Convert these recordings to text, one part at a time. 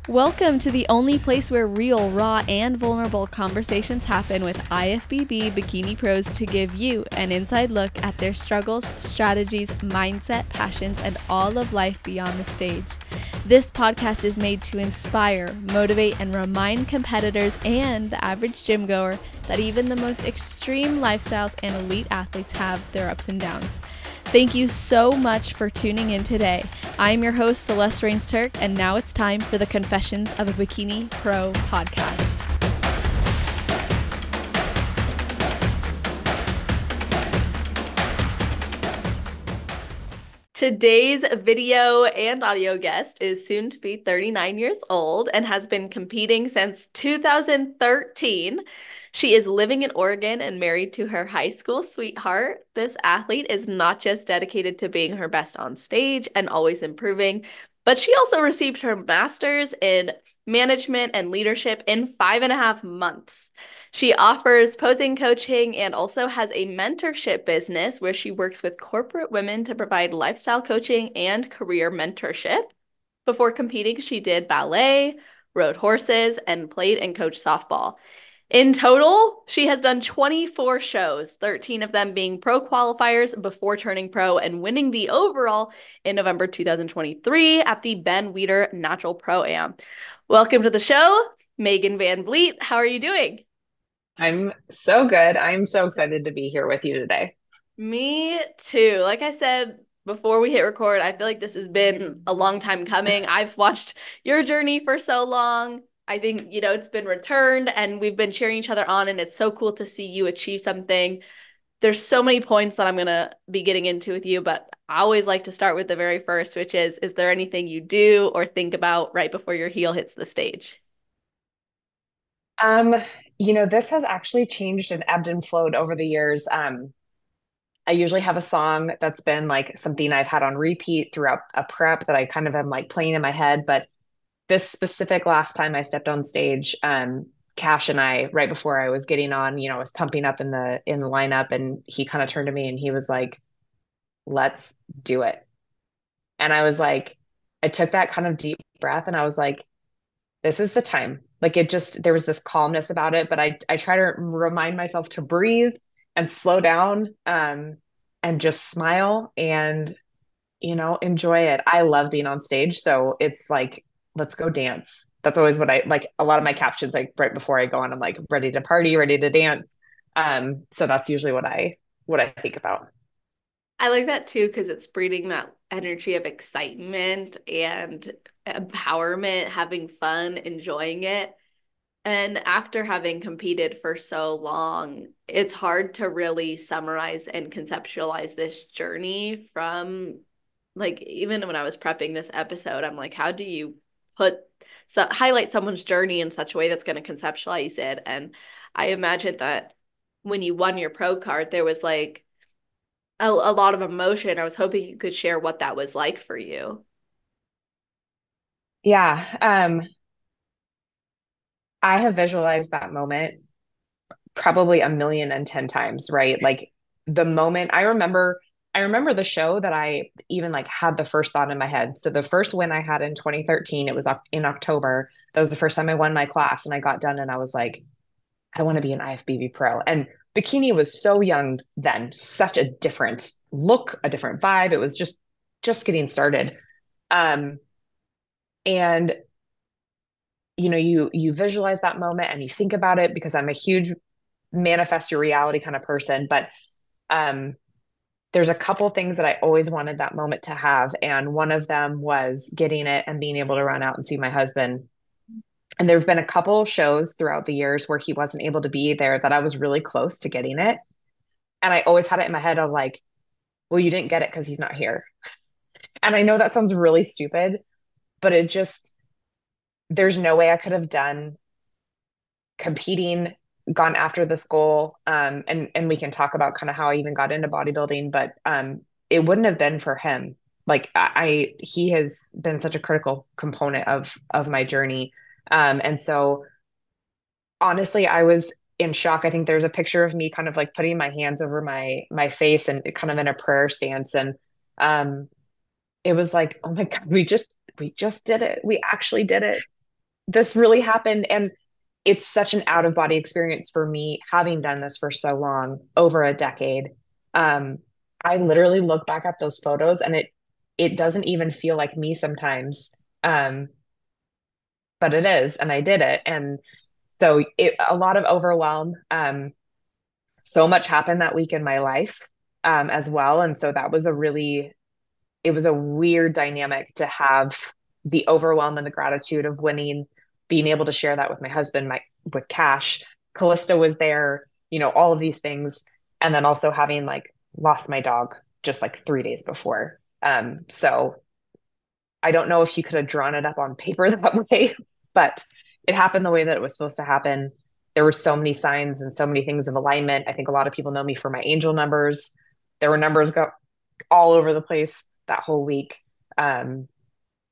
Welcome to the only place where real, raw, and vulnerable conversations happen with IFBB Bikini Pros to give you an inside look at their struggles, strategies, mindset, passions, and all of life beyond the stage. This podcast is made to inspire, motivate, and remind competitors and the average gym goer that even the most extreme lifestyles and elite athletes have their ups and downs. Thank you so much for tuning in today. I'm your host, Celeste Rains-Turk, and now it's time for the Confessions of a Bikini Pro podcast. Today's video and audio guest is soon to be 39 years old and has been competing since 2013. She is living in Oregon and married to her high school sweetheart. This athlete is not just dedicated to being her best on stage and always improving, but she also received her master's in management and leadership in 5.5 months. She offers posing coaching and also has a mentorship business where she works with corporate women to provide lifestyle coaching and career mentorship. Before competing, she did ballet, rode horses, and played and coached softball. In total, she has done 24 shows, 13 of them being pro qualifiers before turning pro and winning the overall in November 2023 at the Ben Weider Natural Pro-Am. Welcome to the show, Megan Van Vleet. How are you doing? I'm so good. I'm so excited to be here with you today. Me too. Like I said before we hit record, I feel like this has been a long time coming. I've watched your journey for so long. I think, it's been returned and we've been cheering each other on, and it's so cool to see you achieve something. There's so many points that I'm going to be getting into with you, but I always like to start with the very first, which is there anything you do or think about right before your heel hits the stage? Um, this has actually changed and ebbed and flowed over the years. I usually have a song that's been like something I've had on repeat throughout a prep that I kind of am like playing in my head. But this specific last time I stepped on stage, Cash and I, right before I was getting on, was pumping up in the lineup, and he kind of turned to me and he was like, "Let's do it." And I was like, I took that kind of deep breath and I was like, this is the time. Like there was this calmness about it, but I try to remind myself to breathe and slow down, and just smile and, enjoy it. I love being on stage. So it's like, let's go dance. That's always what I like. A lot of my captions, like right before I go on, I'm like ready to party, ready to dance. So that's usually what I think about. I like that too because it's breeding that energy of excitement and empowerment, having fun, enjoying it. And after having competed for so long, it's hard to really summarize and conceptualize this journey from, like, even when I was prepping this episode, I'm like, how do you highlight someone's journey in such a way that's going to conceptualize it? And I imagine that when you won your pro card, there was like a lot of emotion. I was hoping you could share what that was like for you. Yeah. I have visualized that moment probably 1,010,000 times, right? Like the moment I remember the show that I even like had the first thought in my head. So the first win I had in 2013, it was in October. That was the first time I won my class, and I got done and I was like, I want to be an IFBB pro. And bikini was so young then, such a different look, a different vibe. It was just getting started. Um, and you visualize that moment and you think about it, because I'm a huge manifest your reality kind of person. But um, there's a couple things that I always wanted that moment to have. And one of them was getting it and being able to run out and see my husband. And there have been a couple shows throughout the years where he wasn't able to be there that I was really close to getting it. And I always had it in my head of like, well, you didn't get it because he's not here. And I know that sounds really stupid, but there's no way I could have done competing, gone after this goal. And we can talk about kind of how I even got into bodybuilding, but it wouldn't have been for him. Like he has been such a critical component of my journey. And so honestly, I was in shock. I think there's a picture of me kind of like putting my hands over my face and kind of in a prayer stance. And um it was like, oh my God, we just did it. We actually did it. this really happened. And it's such an out of body experience for me, having done this for so long, over a decade. Um, I literally look back at those photos and it doesn't even feel like me sometimes. Um, but it is, and I did it. And so a lot of overwhelm. So much happened that week in my life, as well. And so that was it was a weird dynamic to have the overwhelm and the gratitude of winning, being able to share that with my husband, with Cash. Callista was there, all of these things. And then also having like lost my dog just like 3 days before. So I don't know if you could have drawn it up on paper that way, but it happened the way that it was supposed to happen. There were so many signs and so many things of alignment. I think a lot of people know me for my angel numbers. There were numbers go all over the place that whole week. Um,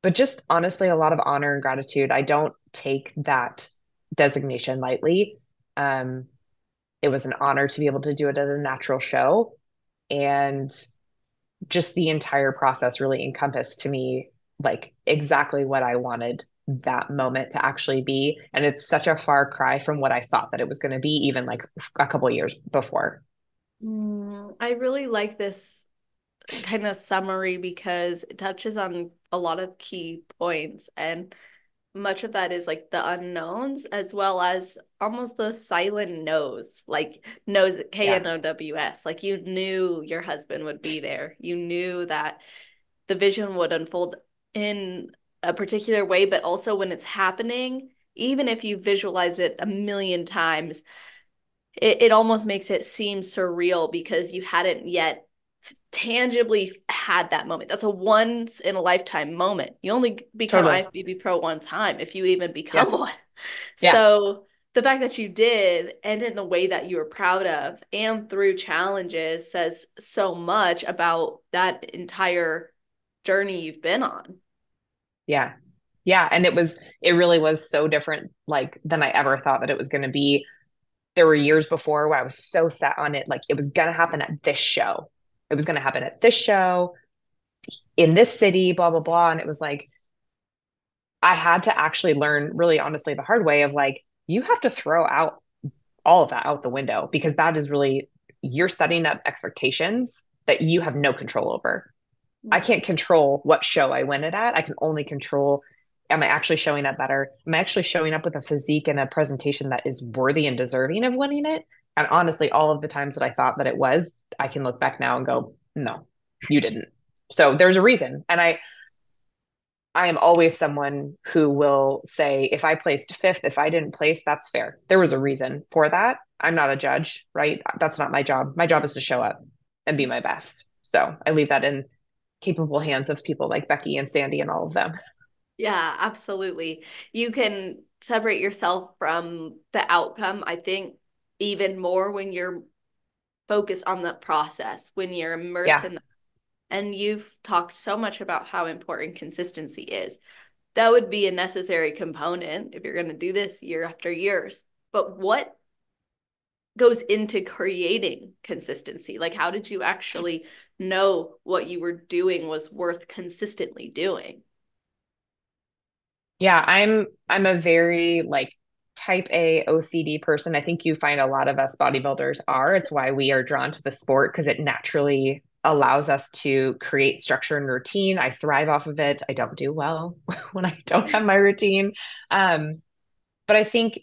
but just honestly, a lot of honor and gratitude. I don't take that designation lightly. Um, it was an honor to be able to do it at a natural show. And just the entire process really encompassed to me like exactly what I wanted that moment to actually be. And it's such a far cry from what I thought that it was going to be, even like a couple years before. I really like this kind of summary because it touches on a lot of key points, and much of that is like the unknowns as well as almost the silent no's, like knows, Yeah, KNOWS. Like you knew your husband would be there. You knew that the vision would unfold in a particular way, but also when it's happening, even if you visualize it a million times, it almost makes it seem surreal because you hadn't yet tangibly had that moment. That's a once in a lifetime moment. You only become totally. IFBB pro one time if you even Yeah. become one. Yeah. So the fact that you did and in the way that you were proud of and through challenges says so much about that entire journey you've been on. Yeah. Yeah. And it really was so different, like, than I ever thought that it was going to be. There were years before where I was so set on it, like, it was going to happen at this show. It was going to happen at this show in this city, blah, blah, blah. And it was like, I had to actually learn, really honestly, the hard way of like, you have to throw out all of that out the window because that is really, you're setting up expectations that you have no control over. I Mm. can't control what show I win it at. I can only control, am I actually showing up better? Am I actually showing up with a physique and a presentation that is worthy and deserving of winning it? And honestly, all of the times that I thought that it was, I can look back now and go, no, you didn't. So there's a reason. And I am always someone who will say, if I placed fifth, if I didn't place, that's fair. There was a reason for that. I'm not a judge, right? That's not my job. My job is to show up and be my best. So I leave that in capable hands of people like Becky and Sandy and all of them. Yeah, absolutely. You can separate yourself from the outcome, I think, even more when you're focused on the process, when you're immersed Yeah. in that. And you've talked so much about how important consistency is. That would be a necessary component if you're going to do this year after years. But what goes into creating consistency? Like, how did you actually know what you were doing was worth consistently doing? Yeah, I'm a very like type A OCD person. I think you find a lot of us bodybuilders are. It's why we are drawn to the sport because it naturally allows us to create structure and routine. I thrive off of it. I don't do well when I don't have my routine. Um, but I think,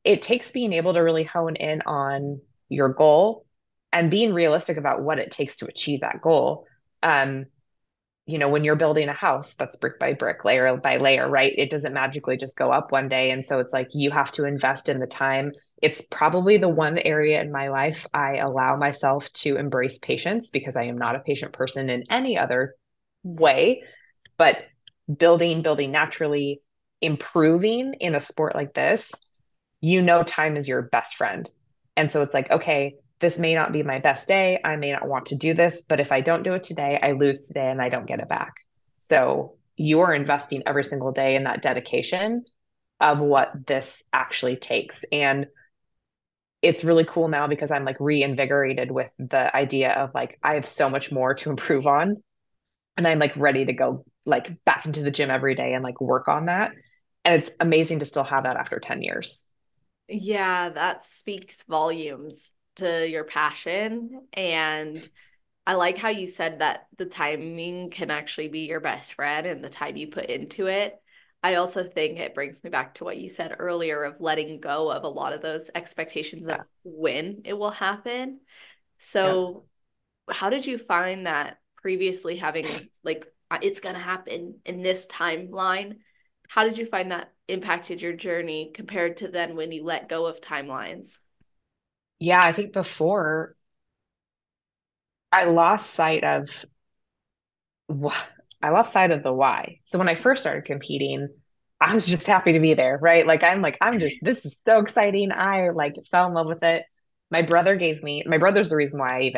it takes being able to really hone in on your goal and being realistic about what it takes to achieve that goal. Um, when you're building a house that's brick by brick, layer by layer, right? It doesn't magically just go up one day. And so it's like you have to invest in the time. It's probably the one area in my life I allow myself to embrace patience because I am not a patient person in any other way. But building naturally, improving in a sport like this, time is your best friend. And so it's like, okay, this may not be my best day. I may not want to do this, but if I don't do it today, I lose today and I don't get it back. So you're investing every single day in that dedication of what this actually takes. And it's really cool now because I'm like reinvigorated with the idea of like, I have so much more to improve on. And I'm like ready to go like back into the gym every day and like work on that. And it's amazing to still have that after 10 years. Yeah, that speaks volumes to your passion. And I like how you said that the timing can actually be your best friend and the time you put into it. I also think it brings me back to what you said earlier of letting go of a lot of those expectations Yeah. of when it will happen. Yep. So, how did you find that previously having like it's gonna happen in this timeline? How did you find that impacted your journey compared to then when you let go of timelines? Yeah, I think before I lost sight of I lost sight of the why. So when I first started competing, I was just happy to be there, right? I'm just, this is so exciting. I like fell in love with it. My brother's the reason why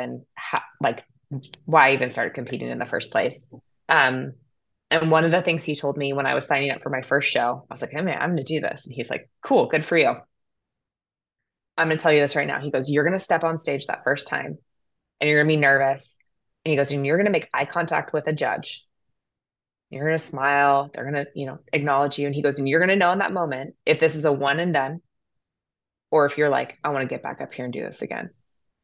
why I even started competing in the first place. Um, and one of the things he told me when I was signing up for my first show, I was like, hey man, I'm going to do this. And he's like, cool, good for you. I'm going to tell you this right now. He goes, you're going to step on stage that first time and you're going to be nervous. And he goes, and you're going to make eye contact with a judge. You're going to smile. They're going to, acknowledge you. And he goes, and you're going to know in that moment if this is a one and done or if you're like, I want to get back up here and do this again.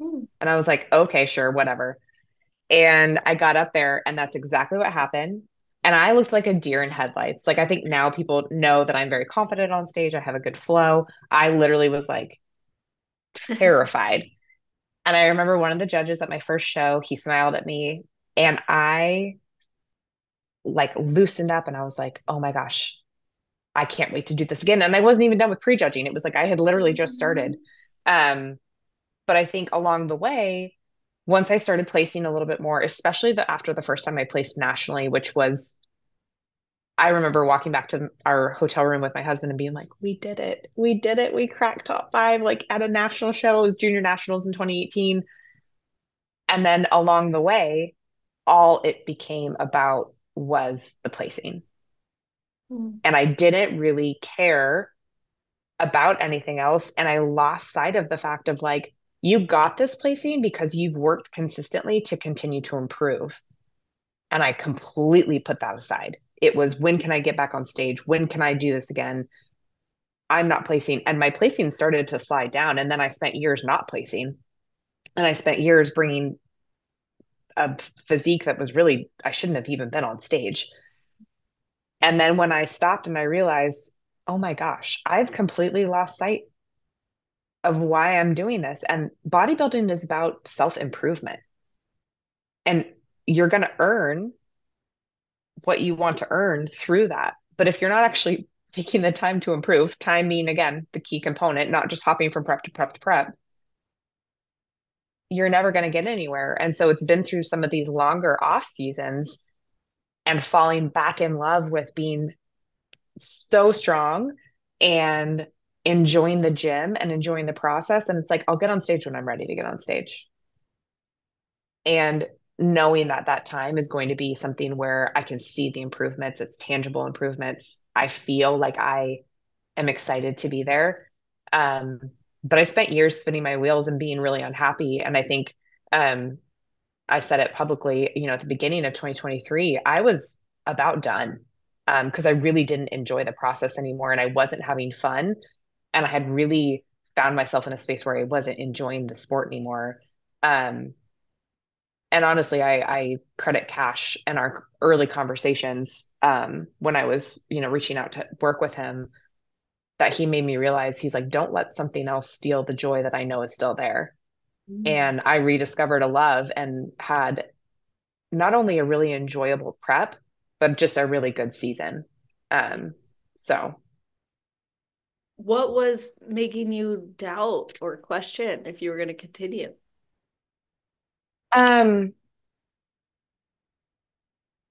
Hmm. And I was like, okay, sure, whatever. And I got up there and that's exactly what happened. And I looked like a deer in headlights. Like I think now people know that I'm very confident on stage. I have a good flow. I literally was like terrified. And I remember one of the judges at my first show, he smiled at me and I like loosened up and I was like, oh my gosh, I can't wait to do this again. And I wasn't even done with prejudging. It was like I had literally just started. Um, but I think along the way, once I started placing a little bit more, especially after the first time I placed nationally, which was, I remember walking back to our hotel room with my husband and being like, we did it. We did it. We cracked top five, like at a national show. It was junior nationals in 2018. And then along the way, all it became about was the placing. Hmm. And I didn't really care about anything else. And I lost sight of the fact of like, you got this placing because you've worked consistently to continue to improve. And I completely put that aside. It was when can I get back on stage? When can I do this again? I'm not placing. And my placing started to slide down. And then I spent years not placing. And I spent years bringing a physique that was really, I shouldn't have even been on stage. And then when I stopped and I realized, oh my gosh, I've completely lost sight of why I'm doing this. And bodybuilding is about self improvement. And you're going to earn what you want to earn through that. But if you're not actually taking the time to improve, time being again the key component, not just hopping from prep to prep to prep, you're never going to get anywhere. And so it's been through some of these longer off seasons and falling back in love with being so strong and enjoying the gym and enjoying the process. And it's like, I'll get on stage when I'm ready to get on stage. And knowing that that time is going to be something where I can see the improvements, it's tangible improvements. I feel like I am excited to be there. Um, but I spent years spinning my wheels and being really unhappy. And I think um, I said it publicly, at the beginning of 2023, I was about done because I really didn't enjoy the process anymore and I wasn't having fun. And I had really found myself in a space where I wasn't enjoying the sport anymore. Um, and honestly, I credit Cash and our early conversations when I was, reaching out to work with him, that he made me realize he's like, don't let something else steal the joy that I know is still there. And I rediscovered a love and had not only a really enjoyable prep, but just a really good season. Um, so What was making you doubt or question if you were going to continue? um,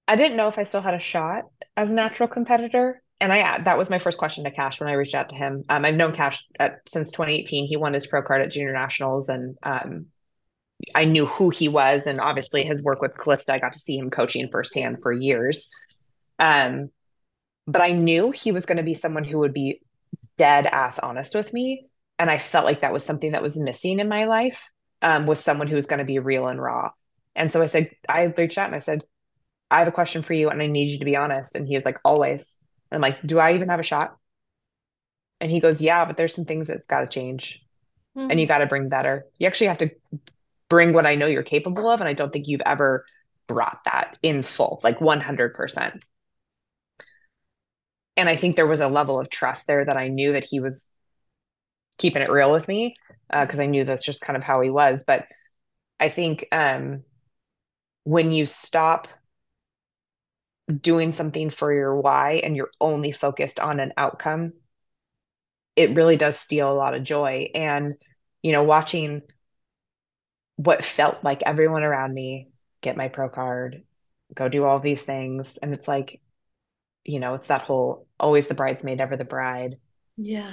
I didn't know if I still had a shot as a natural competitor. And that was my first question to Cash when I reached out to him. I've known Cash since 2018. He won his pro card at Junior Nationals, and I knew who he was. And obviously, his work with Calista, I got to see him coaching firsthand for years. Um, but I knew he was going to be someone who would be dead ass honest with me. And I felt like that was something that was missing in my life, was someone who was going to be real and raw. And so I reached out and I said, I have a question for you and I need you to be honest. And he was like, always. And I'm like, do I even have a shot? And he goes, yeah, but there's some things that's got to change and you Hmm. got to bring better. You actually have to bring what I know you're capable of. And I don't think you've ever brought that in full, like 100%. And I think there was a level of trust there that I knew that he was keeping it real with me because I knew that's just kind of how he was. But I think when you stop doing something for your why and you're only focused on an outcome, it really does steal a lot of joy. And, watching what felt like everyone around me get my pro card, go do all these things. And it's like, it's that whole always the bridesmaid, never the bride.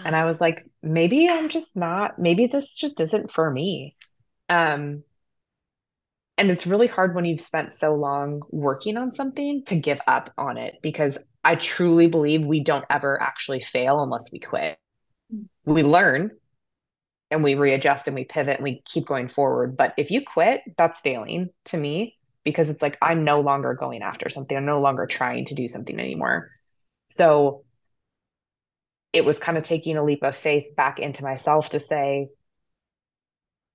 And Yeah. I was like, maybe I'm just not, maybe this just isn't for me. Um, and it's really hard when you've spent so long working on something to give up on it because I truly believe we don't ever actually fail unless we quit. We learn and we readjust and we pivot and we keep going forward. But if you quit, that's failing to me because it's like I'm no longer going after something. I'm no longer trying to do something anymore. So it was kind of taking a leap of faith back into myself to say,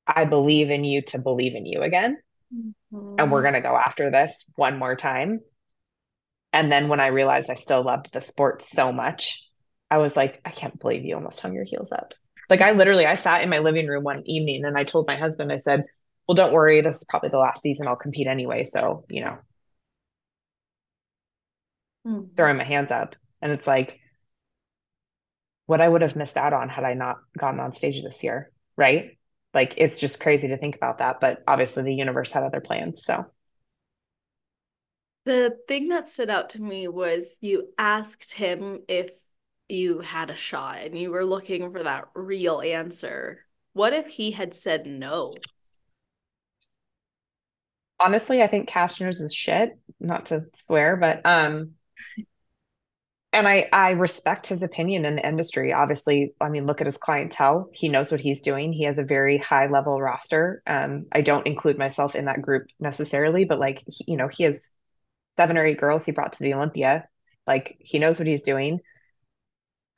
I believe in you to believe in you again. And we're Mhm. going to go after this one more time. And then when I realized I still loved the sport so much, I was like, I can't believe you almost hung your heels up. Like I sat in my living room one evening and I told my husband, I said, well, don't worry, this is probably the last season I'll compete anyway. So, Mhm. throwing my hands up. And it's like what I would have missed out on had I not gotten on stage this year. Right. Like it's just crazy to think about that. But obviously the universe had other plans. So The thing that stood out to me was you asked him if you had a shot and you were looking for that real answer. What if he had said no? honestly, I think Cashner's is shit, not to swear, but and I respect his opinion in the industry. Obviously, I mean, look at his clientele. He knows what he's doing. He has a very high level roster. I don't include myself in that group necessarily, but like, he has 7 or 8 girls he brought to the Olympia. Like, he knows what he's doing.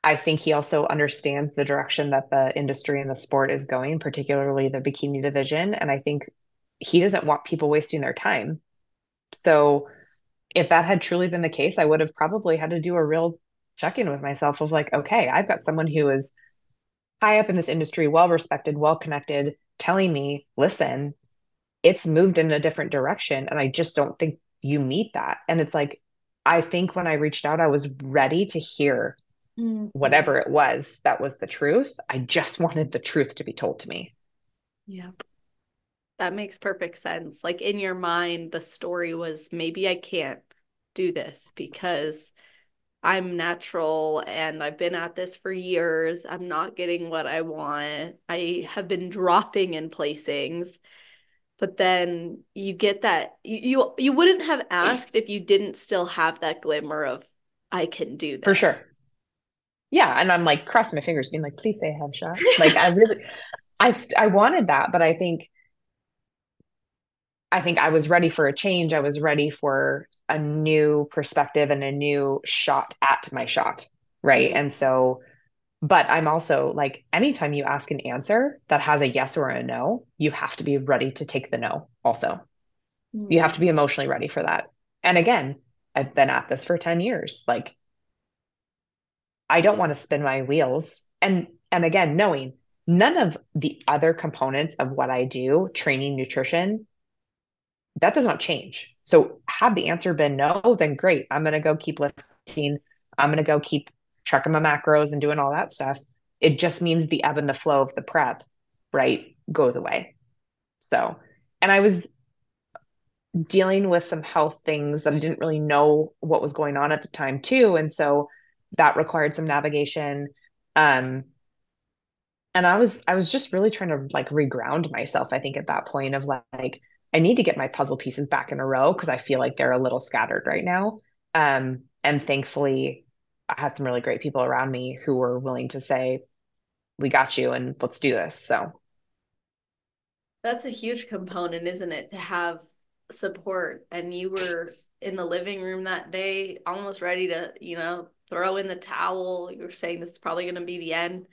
I think he also understands the direction that the industry and the sport is going, particularly the bikini division. And I think he doesn't want people wasting their time. So if that had truly been the case, I would have probably had to do a real check in with myself of like, okay, I've got someone who is high up in this industry, well respected, well connected, telling me, listen, it's moved in a different direction. And I just don't think you meet that. And it's like, I think when I reached out, I was ready to hear Mhm. whatever it was that was the truth. I just wanted the truth to be told to me. Yeah, that makes perfect sense. Like in your mind, the story was maybe I can't do this because I'm natural and I've been at this for years. I'm not getting what I want. I have been dropping in placings. But then you get that you wouldn't have asked if you didn't still have that glimmer of I can do For this. sure. Yeah. And I'm like crossing my fingers, being like, please say I have a shot. Like I really, I wanted that, but I think I was ready for a change. I was ready for a new perspective and a new shot at my shot. Right. Mm, And so, but I'm also like, anytime you ask an answer that has a yes or a no, you have to be ready to take the no also. You have mm, to be emotionally ready for that. And again, I've been at this for 10 years. Like, I don't want to spin my wheels. And again, knowing none of the other components of what I do, training, nutrition, that does not change. So had the answer been no, then great. I'm going to go keep lifting. I'm going to go keep checking my macros and doing all that stuff. It just means the ebb and the flow of the prep, right, goes away. So, and I was dealing with some health things that I didn't really know what was going on at the time too. And so that required some navigation. Um, and I was just really trying to like reground myself, I think, at that point of like I need to get my puzzle pieces back in a row because I feel like they're a little scattered right now. And thankfully I had some really great people around me who were willing to say, we got you and let's do this. So that's a huge component, isn't it, to have support. And you were in the living room that day, almost ready to, throw in the towel. You were saying this is probably going to be the end.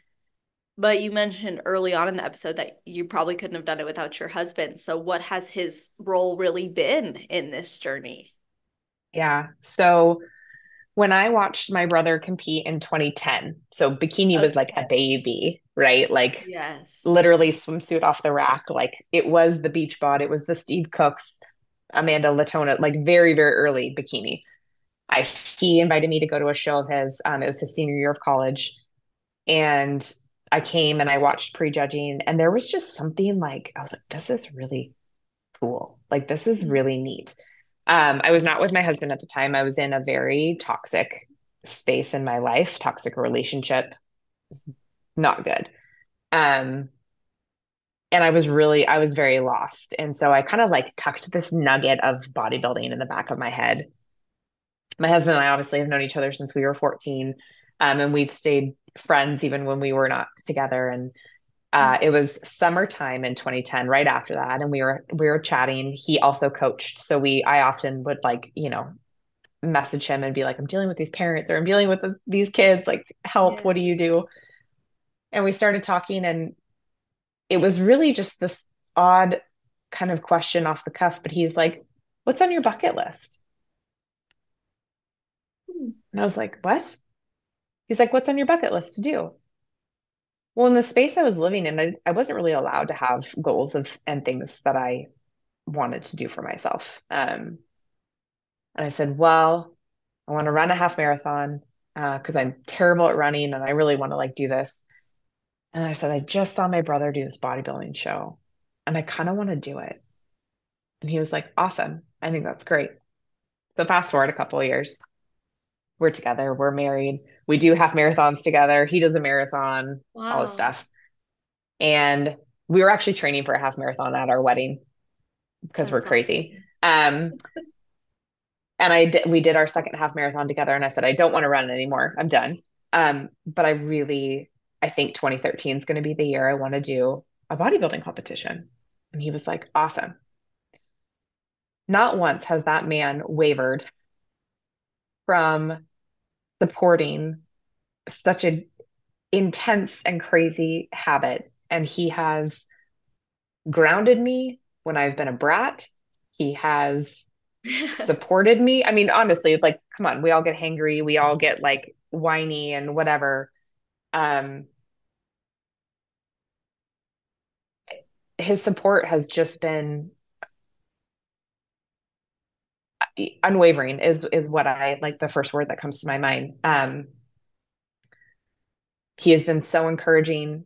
But you mentioned early on in the episode that you probably couldn't have done it without your husband. So, what has his role really been in this journey? Yeah. So when I watched my brother compete in 2010, so Bikini was like a Okay. baby, right? Like Yes. literally swimsuit off the rack. Like it was the beach bod, it was the Steve Cooks, Amanda Latona, like very, very early Bikini. He invited me to go to a show of his. It was his senior year of college. And I came and I watched prejudging, and there was just something like, I was like, this is really cool. Like, this is really neat. I was not with my husband at the time. I was in a very toxic space in my life, toxic relationship. Was not good. Um, and I was very lost. And so I kind of like tucked this nugget of bodybuilding in the back of my head. My husband and I obviously have known each other since we were 14. And we've stayed friends even when we were not together. And it was summertime in 2010, right after that, and we were chatting. He also coached, so I often would like message him and be like, I'm dealing with these parents, or I'm dealing with these kids. Like, help! What Yeah. do you do? And we started talking, and it was really just this odd kind of question off the cuff. But he's like, "What's on your bucket list?" And I was like, "What?" He's like, "What's on your bucket list to do?" Well, in the space I was living in, I wasn't really allowed to have goals and things that I wanted to do for myself. And I said, well, I want to run a half marathon because I'm terrible at running and I really want to like do this. And I said, I just saw my brother do this bodybuilding show and I kind of want to do it. And he was like, awesome. I think that's great. So fast forward a couple of years, we're together, we're married, we do half marathons together. He does a marathon, all this Wow. stuff. And we were actually training for a half marathon at our wedding because we're That's crazy. awesome. And we did our second half marathon together. And I said, I don't want to run anymore. I'm done. But I think 2013 is going to be the year I want to do a bodybuilding competition. And he was like, awesome. Not once has that man wavered from supporting such an intense and crazy habit. And he has grounded me when I've been a brat. He has supported me. I mean, honestly, like, come on, we all get hangry, we all get like whiny and whatever. Um, his support has just been unwavering is what I like the first word that comes to my mind. He has been so encouraging.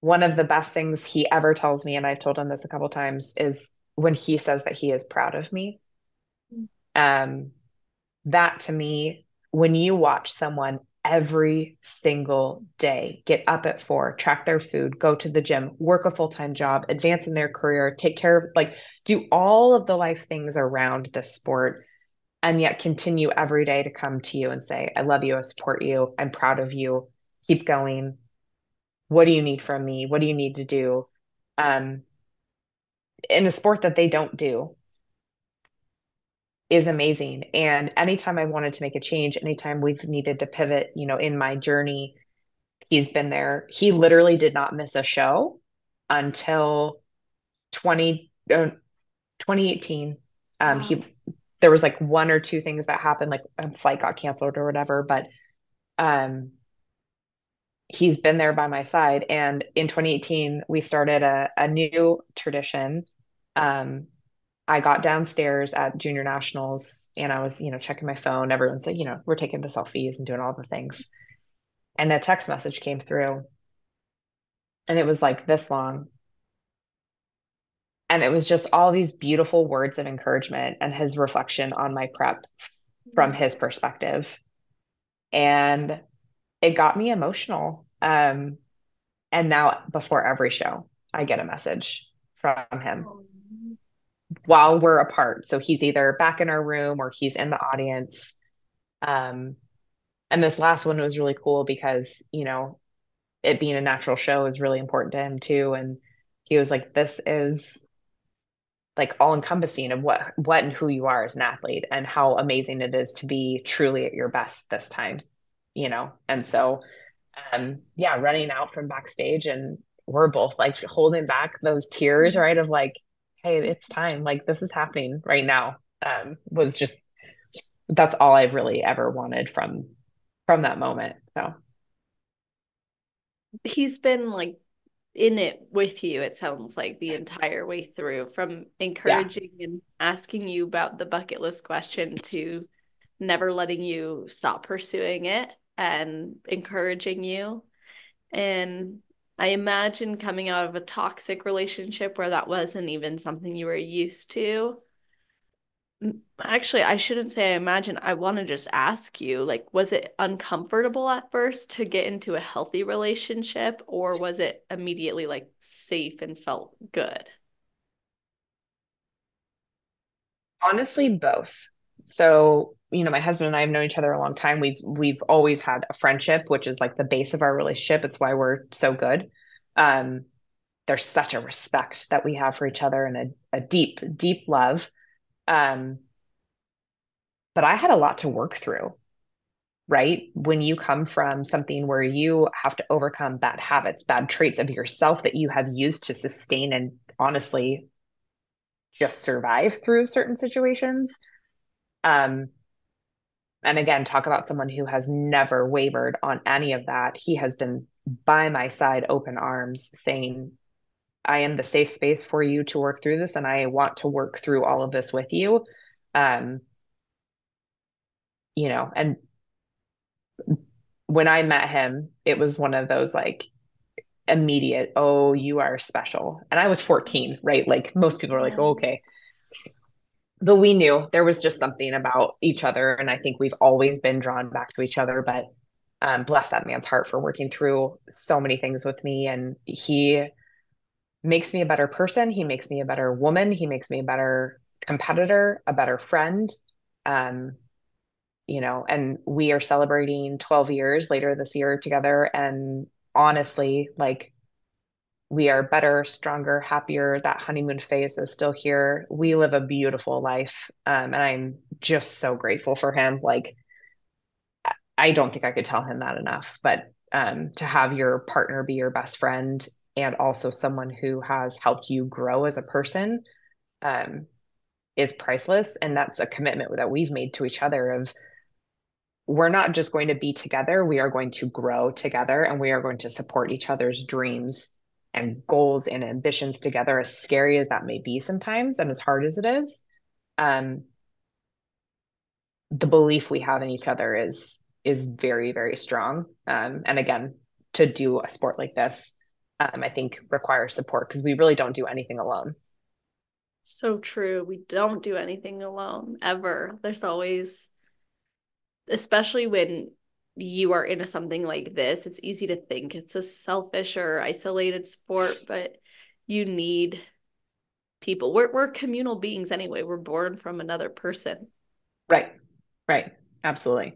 One of the best things he ever tells me, and I've told him this a couple times, is when he says that he is proud of me. Um, that to me, when you watch someone every single day get up at 4, track their food, go to the gym, work a full-time job, advance in their career, take care of like do all of the life things around this sport, and yet continue every day to come to you and say, I love you, I support you, I'm proud of you, keep going. What do you need from me? What do you need to do? Um, in a sport that they don't do is amazing. And anytime I wanted to make a change, anytime we've needed to pivot, in my journey, he's been there. He literally did not miss a show until 2018. Wow. He There was like one or two things that happened, like a flight got canceled or whatever, but um he's been there by my side. And in 2018, we started a new tradition. Um, I got downstairs at junior nationals and I was, checking my phone. Everyone's like, we're taking the selfies and doing all the things. And a text message came through and it was like this long. And it was just all these beautiful words of encouragement and his reflection on my prep from his perspective. And it got me emotional. And now before every show, I get a message from him while we're apart. So he's either back in our room or he's in the audience. Um, and this last one was really cool because, it being a natural show is really important to him too. And he was like, this is like all encompassing of what and who you are as an athlete and how amazing it is to be truly at your best this time, you know? And so, yeah, running out from backstage and we're both like holding back those tears, right? Of like, hey, it's time. Like this is happening right now. Was just, that's all I really ever wanted from that moment. So He's been like in it with you, it sounds like the entire way through, from yeah. encouraging and asking you about the bucket list question to never letting you stop pursuing it and encouraging you. And I imagine coming out of a toxic relationship where that wasn't even something you were used to. Actually, I shouldn't say I imagine. I want to just ask you, like, was it uncomfortable at first to get into a healthy relationship, or was it immediately like safe and felt good? Honestly, both. So, you know, my husband and I have known each other a long time. We've always had a friendship, which is like the base of our relationship. It's why we're so good. Um, there's such a respect that we have for each other and a deep, deep love. Um, but I had a lot to work through, right? When you come from something where you have to overcome bad habits, bad traits of yourself that you have used to sustain and honestly just survive through certain situations. Um, and again, talk about someone who has never wavered on any of that. He has been by my side, open arms, saying, I am the safe space for you to work through this, and I want to work through all of this with you. Um, you know, and when I met him, it was one of those like immediate, oh, you are special. And I was 14, right? Like most people are like, oh, Oh, okay. But we knew there was just something about each other. And I think we've always been drawn back to each other. But bless that man's heart for working through so many things with me. And he makes me a better person. He makes me a better woman. He makes me a better competitor, a better friend. Um, you know, and we are celebrating 12 years later this year together. And honestly, like we are better, stronger, happier. That honeymoon phase is still here. We live a beautiful life. And I'm just so grateful for him. Like, I don't think I could tell him that enough, but to have your partner be your best friend and also someone who has helped you grow as a person um, is priceless. And that's a commitment that we've made to each other of we're not just going to be together, we are going to grow together and we are going to support each other's dreams and goals and ambitions together, as scary as that may be sometimes and as hard as it is. Um, the belief we have in each other is very, very strong. And again, to do a sport like this, I think requires support because we really don't do anything alone. so true. We don't do anything alone ever. There's always, especially when you are into something like this, it's easy to think it's a selfish or isolated sport, but you need people. We're communal beings anyway. We're born from another person. Right. Right. Absolutely.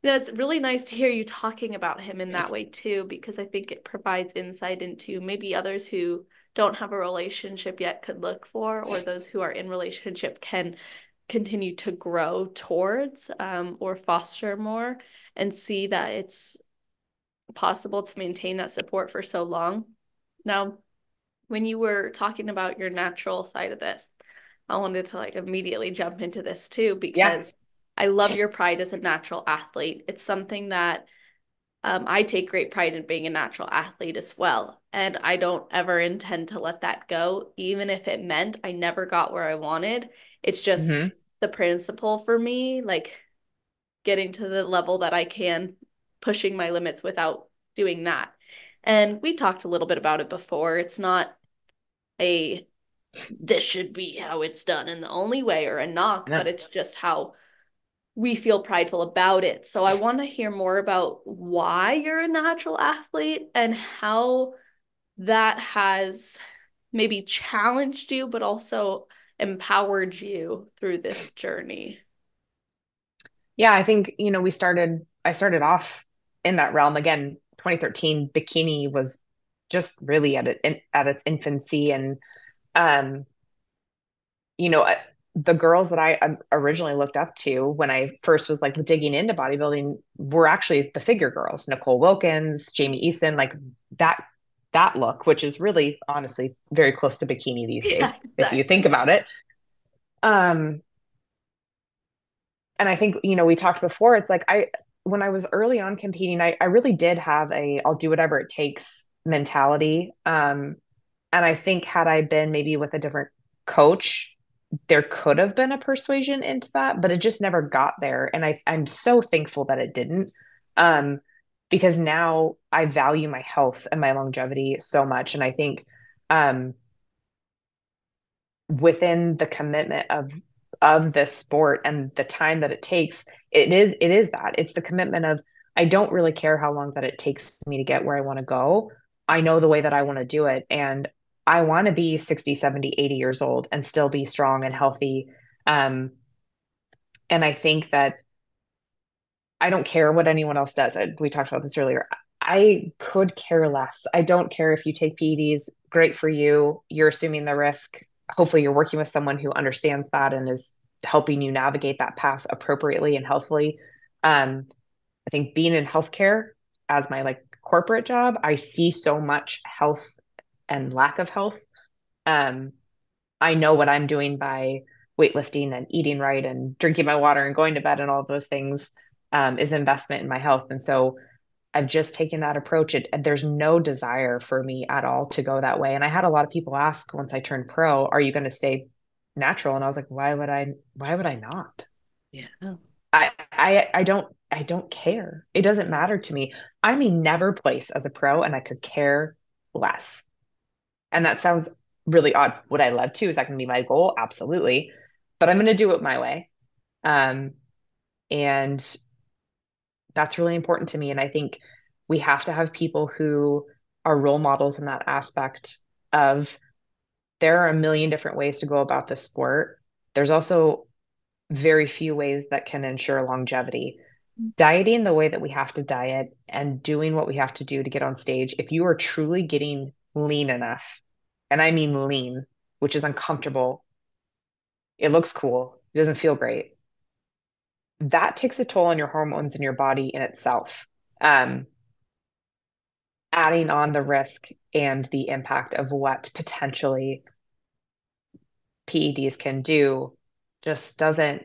You know, it's really nice to hear you talking about him in that way too, because I think it provides insight into maybe others who don't have a relationship yet could look for, or those who are in relationship can continue to grow towards or foster more and see that it's possible to maintain that support for so long. Now, when you were talking about your natural side of this, I wanted to like immediately jump into this too Yeah. because I love your pride as a natural athlete. It's something that I take great pride in being a natural athlete as well. And I don't ever intend to let that go, even if it meant I never got where I wanted. It's just Hmm. the principle for me, like getting to the level that I can, pushing my limits without doing that. And we talked a little bit about it before. It's not a this should be how it's done in the only way or a knock, No. but it's just how we feel prideful about it. So I want to hear more about why you're a natural athlete and how that has maybe challenged you, but also empowered you through this journey. Yeah, I think, you know, I started off in that realm again, 2013, Bikini was just really at its infancy. And um, you know, the girls that I originally looked up to when I first was like digging into bodybuilding were actually the figure girls, Nicole Wilkins, Jamie Eason, like that look, which is really honestly very close to bikini these Yeah, days, if you think exactly. about it. Um, and I think, we talked before, it's like when I was early on competing, I really did have a I'll do whatever it takes mentality. And I think had I been maybe with a different coach, there could have been a persuasion into that, but it just never got there. And I'm so thankful that it didn't. Um, because now I value my health and my longevity so much. And I think um within the commitment of this sport and the time that it takes, it is that it's the commitment of I don't really care how long that it takes me to get where I want to go. I know the way that I want to do it, and I want to be 60, 70, 80 years old and still be strong and healthy. Um and I think that I don't care what anyone else does. We talked about this earlier. I could care less. I don't care if you take PEDs. Great for you. You're assuming the risk. Hopefully, you're working with someone who understands that and is helping you navigate that path appropriately and healthfully. I think being in healthcare as my like corporate job, I see so much health and lack of health. Um, I know what I'm doing by weightlifting and eating right and drinking my water and going to bed and all of those things is investment in my health. And so I've just taken that approach. There's no desire for me at all to go that way. And I had a lot of people ask once I turned pro, "Are you going to stay natural?" And I was like, "Why would I? Why would I not? Yeah. I don't care. It doesn't matter to me. I may never place as a pro, and I could care less." And that sounds really odd. Would I love to? Is that going to be my goal? Absolutely. But I'm going to do it my way. Um, and that's really important to me. And I think we have to have people who are role models in that aspect of there are a million different ways to go about this sport. There's also very few ways that can ensure longevity. Dieting the way that we have to diet and doing what we have to do to get on stage, if you are truly getting lean enough, and I mean lean, which is uncomfortable, it looks cool, it doesn't feel great, that takes a toll on your hormones in your body in itself. Um, Adding on the risk and the impact of what potentially PEDs can do just doesn't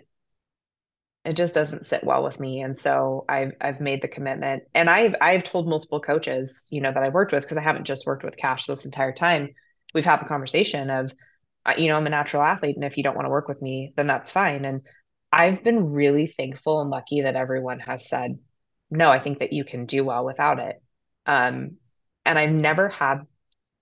it just doesn't sit well with me. And so I've made the commitment, and I've told multiple coaches, that I've worked with, because I haven't just worked with Cash this entire time. We've had the conversation of, I'm a natural athlete, and if you don't want to work with me, then that's fine. And I've been really thankful and lucky that everyone has said, no, I think that you can do well without it. Um, and I've never had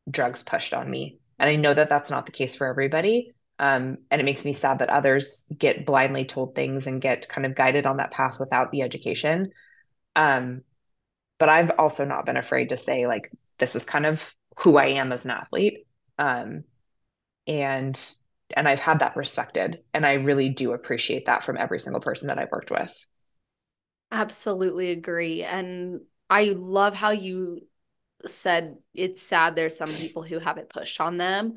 drugs pushed on me. And I know that that's not the case for everybody. And it makes me sad that others get blindly told things and get kind of guided on that path without the education. Um, but I've also not been afraid to say, like, this is kind of who I am as an athlete. Um, and I've had that respected. And I really do appreciate that from every single person that I've worked with. Absolutely agree. And I love how you said it's sad there's some people who have it pushed on them.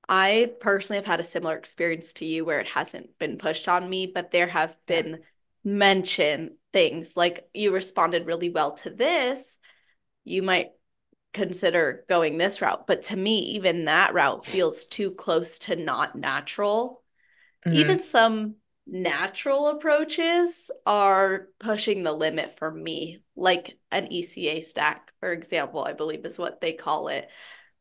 I personally have had a similar experience to you where it hasn't been pushed on me, but there have Yeah. been mentioned things like you responded really well to this. You might consider going this route. But to me, even that route feels too close to not natural. Mm-hmm. Even some natural approaches are pushing the limit for me, like an ECA stack, for example, I believe is what they call it.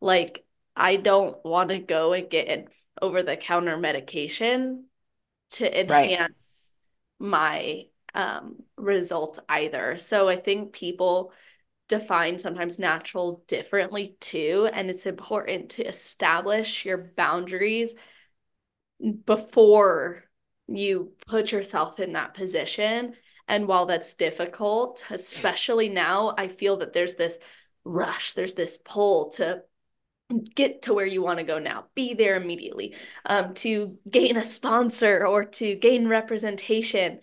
Like, I don't want to go and get an over the counter medication to Right. enhance my results either. So I think people define sometimes natural differently too. And it's important to establish your boundaries before you put yourself in that position. And while that's difficult, especially now, I feel that there's this rush, there's this pull to get to where you want to go now, be there immediately, to gain a sponsor or to gain representation.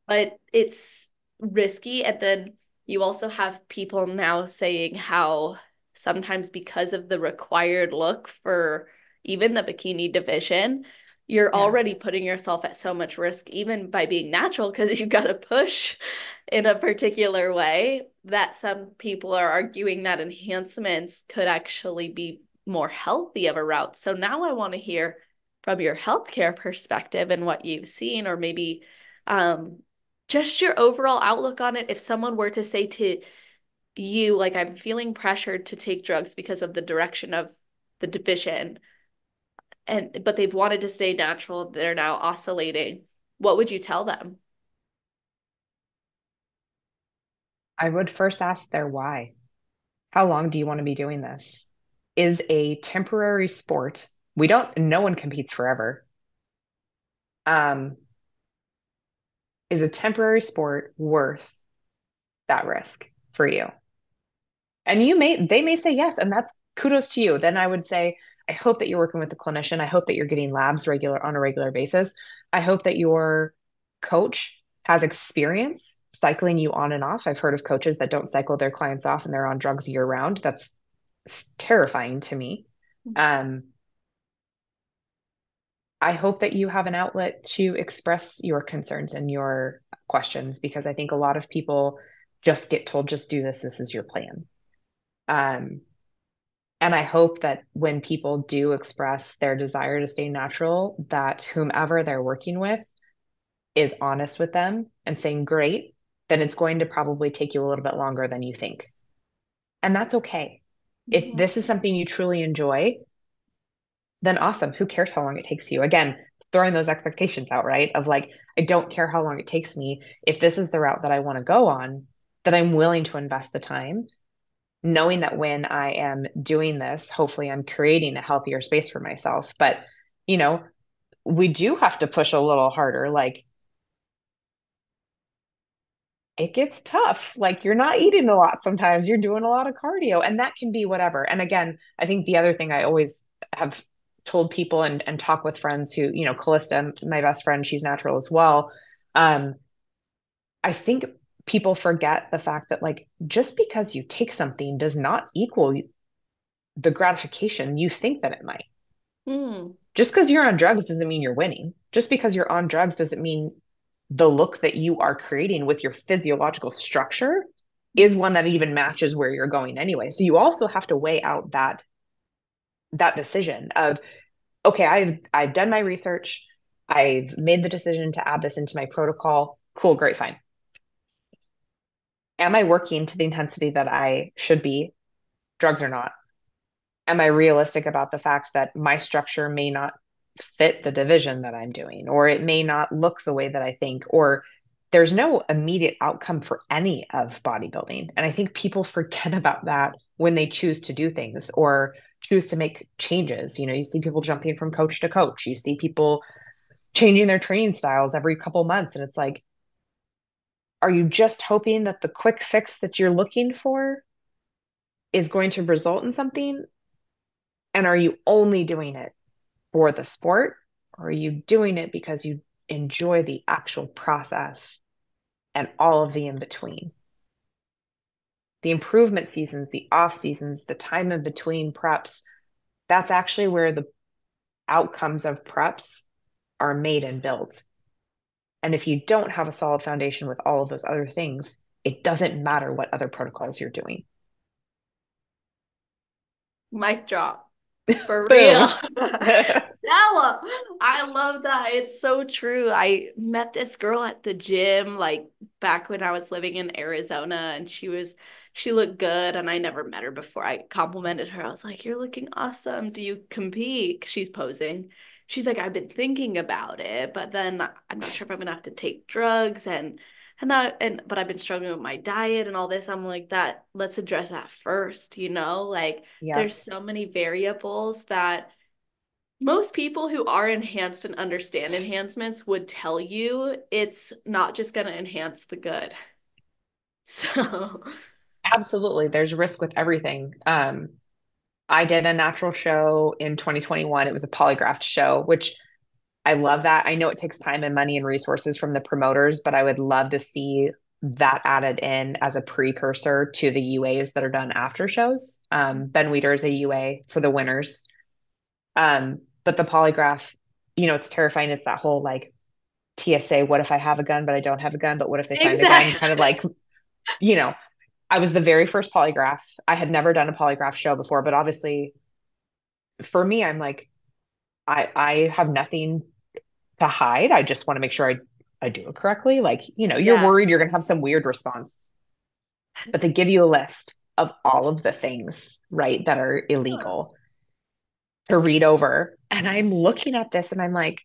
But it's risky. And then you also have people now saying how sometimes because of the required look for even the bikini division, you're Yeah. already putting yourself at so much risk, even by being natural, because you've got to push in a particular way, that some people are arguing that enhancements could actually be more healthy of a route. So now I want to hear from your healthcare perspective and what you've seen, or maybe um, just your overall outlook on it. If someone were to say to you, like, I'm feeling pressured to take drugs because of the direction of the division, and but they've wanted to stay natural, they're now oscillating, what would you tell them? I would first ask their why. How long do you want to be doing this? Is a temporary sport, no one competes forever. Um, is a temporary sport worth that risk for you? And they may say yes, and that's kudos to you. Then I would say, I hope that you're working with a clinician. I hope that you're getting labs on a regular basis. I hope that your coach has experience cycling you on and off. I've heard of coaches that don't cycle their clients off and they're on drugs year round. That's terrifying to me. Um, I hope that you have an outlet to express your concerns and your questions, because I think a lot of people just get told, just do this. This is your plan. Um, and I hope that when people do express their desire to stay natural, that whomever they're working with is honest with them and saying, great, then it's going to probably take you a little bit longer than you think. And that's okay. If Mhm. this is something you truly enjoy, then awesome. Who cares how long it takes you? Again, throwing those expectations out, right? Of like, I don't care how long it takes me. If this is the route that I want to go on, then I'm willing to invest the time, knowing that when I am doing this, hopefully I'm creating a healthier space for myself. But, you know, we do have to push a little harder. Like, it gets tough. Like, you're not eating a lot sometimes, you're doing a lot of cardio, and that can be whatever. And again, I think the other thing I always have told people and talk with friends who, Callista, my best friend, she's natural as well. Um, I think people forget the fact that, like, just because you take something does not equal the gratification you think that it might. Mm. Just because you're on drugs doesn't mean you're winning. Just because you're on drugs doesn't mean the look that you are creating with your physiological structure is one that even matches where you're going anyway. So you also have to weigh out that decision of, okay, I've done my research, I've made the decision to add this into my protocol. Cool, great, fine. Am I working to the intensity that I should be, drugs or not? Am I realistic about the fact that my structure may not fit the division that I'm doing, or it may not look the way that I think, or there's no immediate outcome for any of bodybuilding. And I think people forget about that when they choose to do things or choose to make changes. You see people jumping from coach to coach, you see people changing their training styles every couple months. And it's like, are you just hoping that the quick fix that you're looking for is going to result in something? And are you only doing it for the sport, or are you doing it because you enjoy the actual process and all of the in between? The improvement seasons, the off seasons, the time in between preps, that's actually where the outcomes of preps are made and built. And if you don't have a solid foundation with all of those other things, it doesn't matter what other protocols you're doing. Mic drop. For real. Boom. Stella, I love that. It's so true. I met this girl at the gym like back when I was living in Arizona, and she looked good, and I never met her before. I complimented her. I was like, "You're looking awesome. Do you compete?" She's posing. She's like, "I've been thinking about it, but then I'm not sure if I'm gonna have to take drugs but I've been struggling with my diet and all this." I'm like, that let's address that first, Like Yep. there's so many variables that most people who are enhanced and understand enhancements would tell you it's not just going to enhance the good. So, Absolutely. There's risk with everything. I did a natural show in 2021. It was a polygraphed show, which I love that. I know it takes time and money and resources from the promoters, but I would love to see that added in as a precursor to the UAs that are done after shows. Ben Weider is a UA for the winners. But the polygraph it's terrifying. It's that whole like TSA, what if I have a gun, but I don't have a gun? But what if they find a gun? Exactly. Kind of like, you know, I was the very first polygraph. I had never done a polygraph show before, but obviously for me, I'm like, I have nothing to hide. I just want to make sure I do it correctly. Like, you're Yeah. worried you're going to have some weird response, but they give you a list of all of the things, right, that are Huh. illegal to read over. And I'm looking at this and I'm like,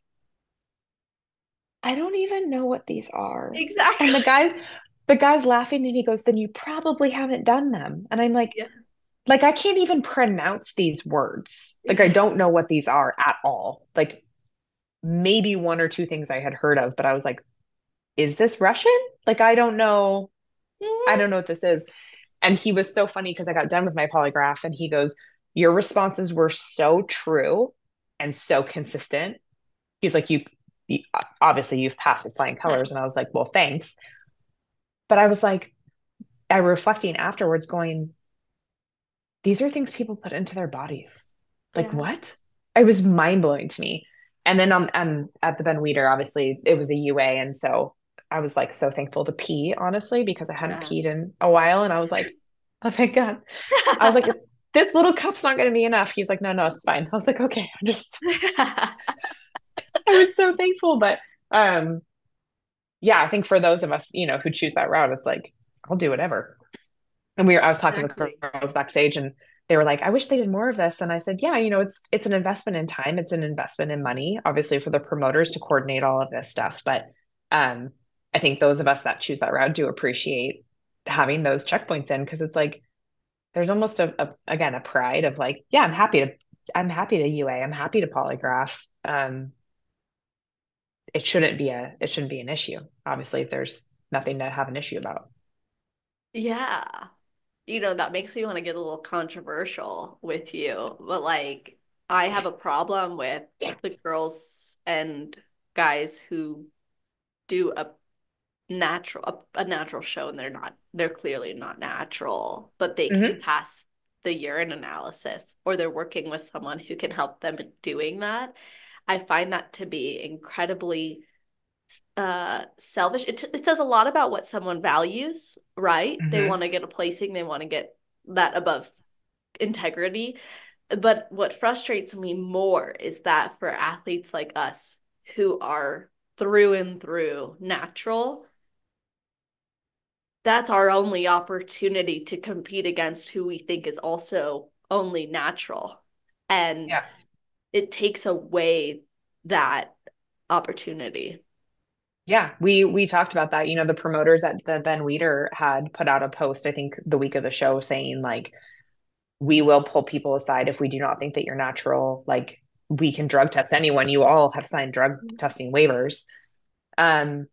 I don't even know what these are. And Exactly. the guy's laughing and he goes, then you probably haven't done them. And I'm Yeah. like, I can't even pronounce these words. Like, I Yeah. don't know what these are at all. Like, maybe one or two things I had heard of, but I was like, is this Russian? Like, I don't know. I Mhm. don't know what this is. And he was so funny because I got done with my polygraph and he goes, your responses were so true and so consistent. He's like, you obviously you've passed with flying colors. And I was like, well, thanks. But I was like, I reflecting afterwards going, these are things people put into their bodies. Like Yeah. what? It was mind blowing to me. And then at the Ben Weeder, obviously it was a UA. And so I was like so thankful to pee, honestly, because I hadn't Yeah. peed in a while. And I was like, oh, thank God. I was like, this little cup's not going to be enough. He's like, no, no, it's fine. I was like, okay, I was so thankful. But um, yeah, I think for those of us, who choose that route, it's like, I'll do whatever. And I was talking with Exactly. girls backstage and they were like, I wish they did more of this. And I said, yeah, it's an investment in time. It's an investment in money, obviously for the promoters to coordinate all of this stuff. But um, I think those of us that choose that route do appreciate having those checkpoints in because it's like, there's almost again, a pride of like, yeah, I'm happy to UA. I'm happy to polygraph. It shouldn't be an issue. Obviously, if there's nothing to have an issue about. Yeah. That makes me want to get a little controversial with you, but like, I have a problem with the girls and guys who do a natural show and they're clearly not natural, but they can Mm-hmm. pass the urine analysis or they're working with someone who can help them in doing that. I find that to be incredibly selfish. It says a lot about what someone values, right? They Mm-hmm. want to get a placing, they want to get that above integrity. But what frustrates me more is that for athletes like us who are through and through natural, that's our only opportunity to compete against who we think is also only natural. And Yeah. it takes away that opportunity. Yeah, we talked about that. The promoters at the Ben Weeder had put out a post, I think, the week of the show saying like, we will pull people aside if we do not think that you're natural. Like, we can drug test anyone. You all have signed drug testing waivers. Um,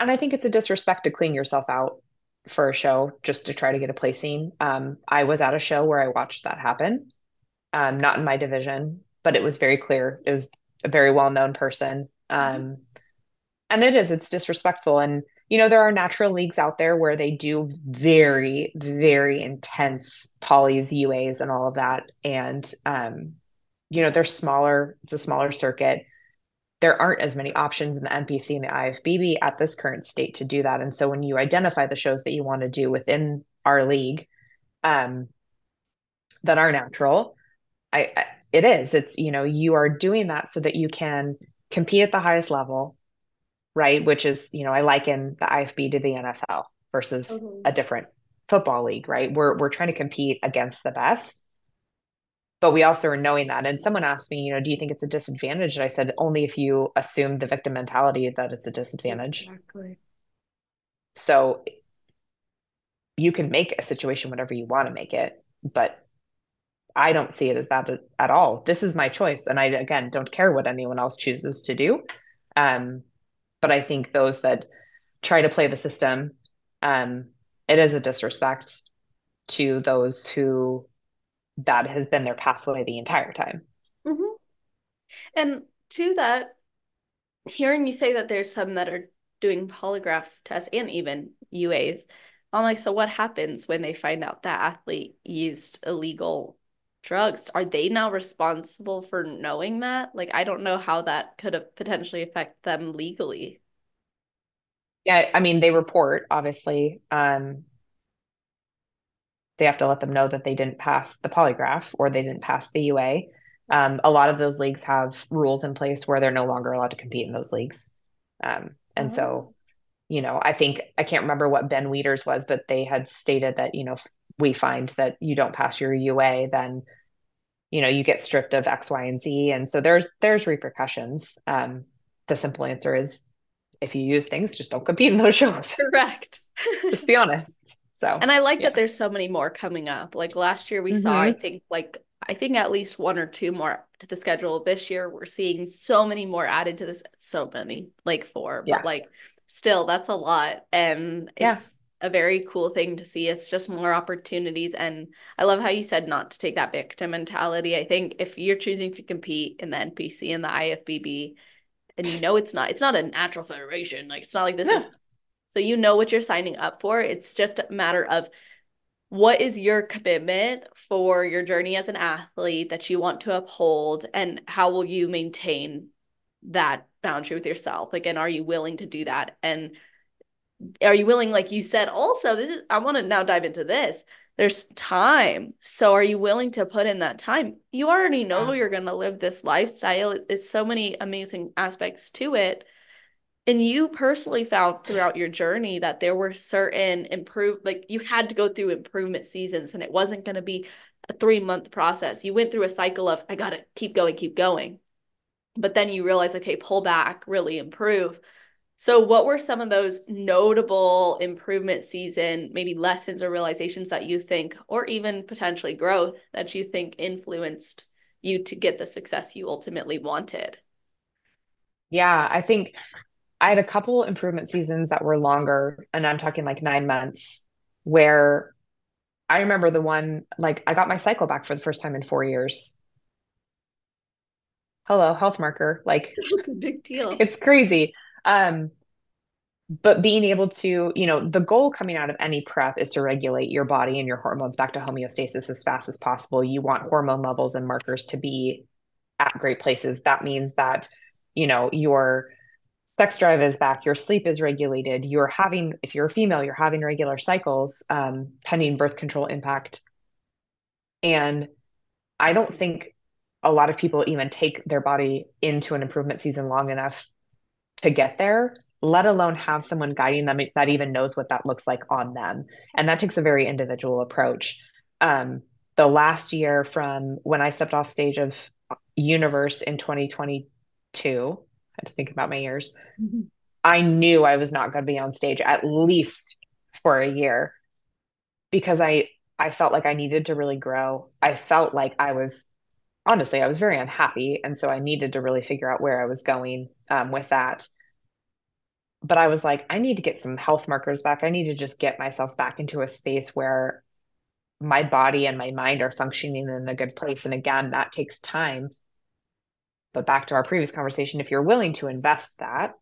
and I think it's a disrespect to clean yourself out for a show just to try to get a placing. I was at a show where I watched that happen. Not in my division, but it was very clear. It was a very well-known person. And it's disrespectful. And, there are natural leagues out there where they do very, very intense polys, UAs, and all of that. And, they're smaller, it's a smaller circuit. There aren't as many options in the NPC and the IFBB at this current state to do that. And so when you identify the shows that you want to do within our league, um, that are natural, it's, you are doing that so that you can compete at the highest level, right? Which is, I liken the IFB to the NFL versus Mhm. a different football league, right? We're trying to compete against the best, but we also are knowing that. And someone asked me, do you think it's a disadvantage? And I said, only if you assume the victim mentality that it's a disadvantage. Exactly. So you can make a situation whatever you want to make it, but I don't see it as that at all. This is my choice. And I, again, don't care what anyone else chooses to do. Um, but I think those that try to play the system, um, it is a disrespect to those who that has been their pathway the entire time. Mhm. And to that, hearing you say that there's some that are doing polygraph tests and even UAs, I'm like, so what happens when they find out that athlete used illegal drugs. Are they now responsible for knowing that? Like, I don't know how that could have potentially affect them legally. Yeah, I mean, they report, obviously. They have to let them know that they didn't pass the polygraph or they didn't pass the UA. A lot of those leagues have rules in place where they're no longer allowed to compete in those leagues. And Oh. so, I think I can't remember what Ben Wieters was, but they had stated that, if we find that you don't pass your UA, then, you get stripped of X, Y, and Z. And so there's repercussions. The simple answer is if you use things, just don't compete in those shows. Correct. Just be honest. So And I like that yeah. there's so many more coming up. Like last year we saw, I Hmm. think I think at least one or two more to the schedule. This year we're seeing so many more added to this, so many, like four, but Yeah. like still that's a lot. And Yeah. it's a very cool thing to see. It's just more opportunities. And I love how you said not to take that victim mentality. I think if you're choosing to compete in the NPC and the IFBB, and it's not a natural federation, like it's not like this is, No. so you know what you're signing up for. It's just a matter of what is your commitment for your journey as an athlete that you want to uphold, and how will you maintain that boundary with yourself? Like, and are you willing to do that? And are you willing, like you said, also, this is, I want to now dive into this. There's time. So are you willing to put in that time? You already know Yeah. you're going to live this lifestyle. It's so many amazing aspects to it, and you personally found throughout your journey that there were certain like you had to go through improvement seasons, and it wasn't going to be a 3 month process. You went through a cycle of, I got to keep going, keep going. But then you realize, okay, pull back, really improve. So, what were some of those notable improvement season, maybe lessons or realizations that you think, or even potentially growth that you think influenced you to get the success you ultimately wanted? Yeah. I think I had a couple improvement seasons that were longer, and I'm talking like 9 months, where I remember the one, like I got my cycle back for the first time in 4 years. Hello, health marker. Like It's a big deal. it's crazy. Um, but being able to, the goal coming out of any prep is to regulate your body and your hormones back to homeostasis as fast as possible. You want hormone levels and markers to be at great places. That means that, your sex drive is back, your sleep is regulated, you're having, if you're a female, you're having regular cycles, pending birth control impact. And I don't think a lot of people even take their body into an improvement season long enough to get there, let alone have someone guiding them that even knows what that looks like on them. And that takes a very individual approach. The last year from when I stepped off stage of Universe in 2022, I had to think about my years. I knew I was not going to be on stage at least for a year because I felt like I needed to really grow. I felt like I was very unhappy, and so I needed to really figure out where I was going with that. But I was like, I need to get some health markers back. I need to just get myself back into a space where my body and my mind are functioning in a good place. And again, that takes time. But back to our previous conversation, if you're willing to invest that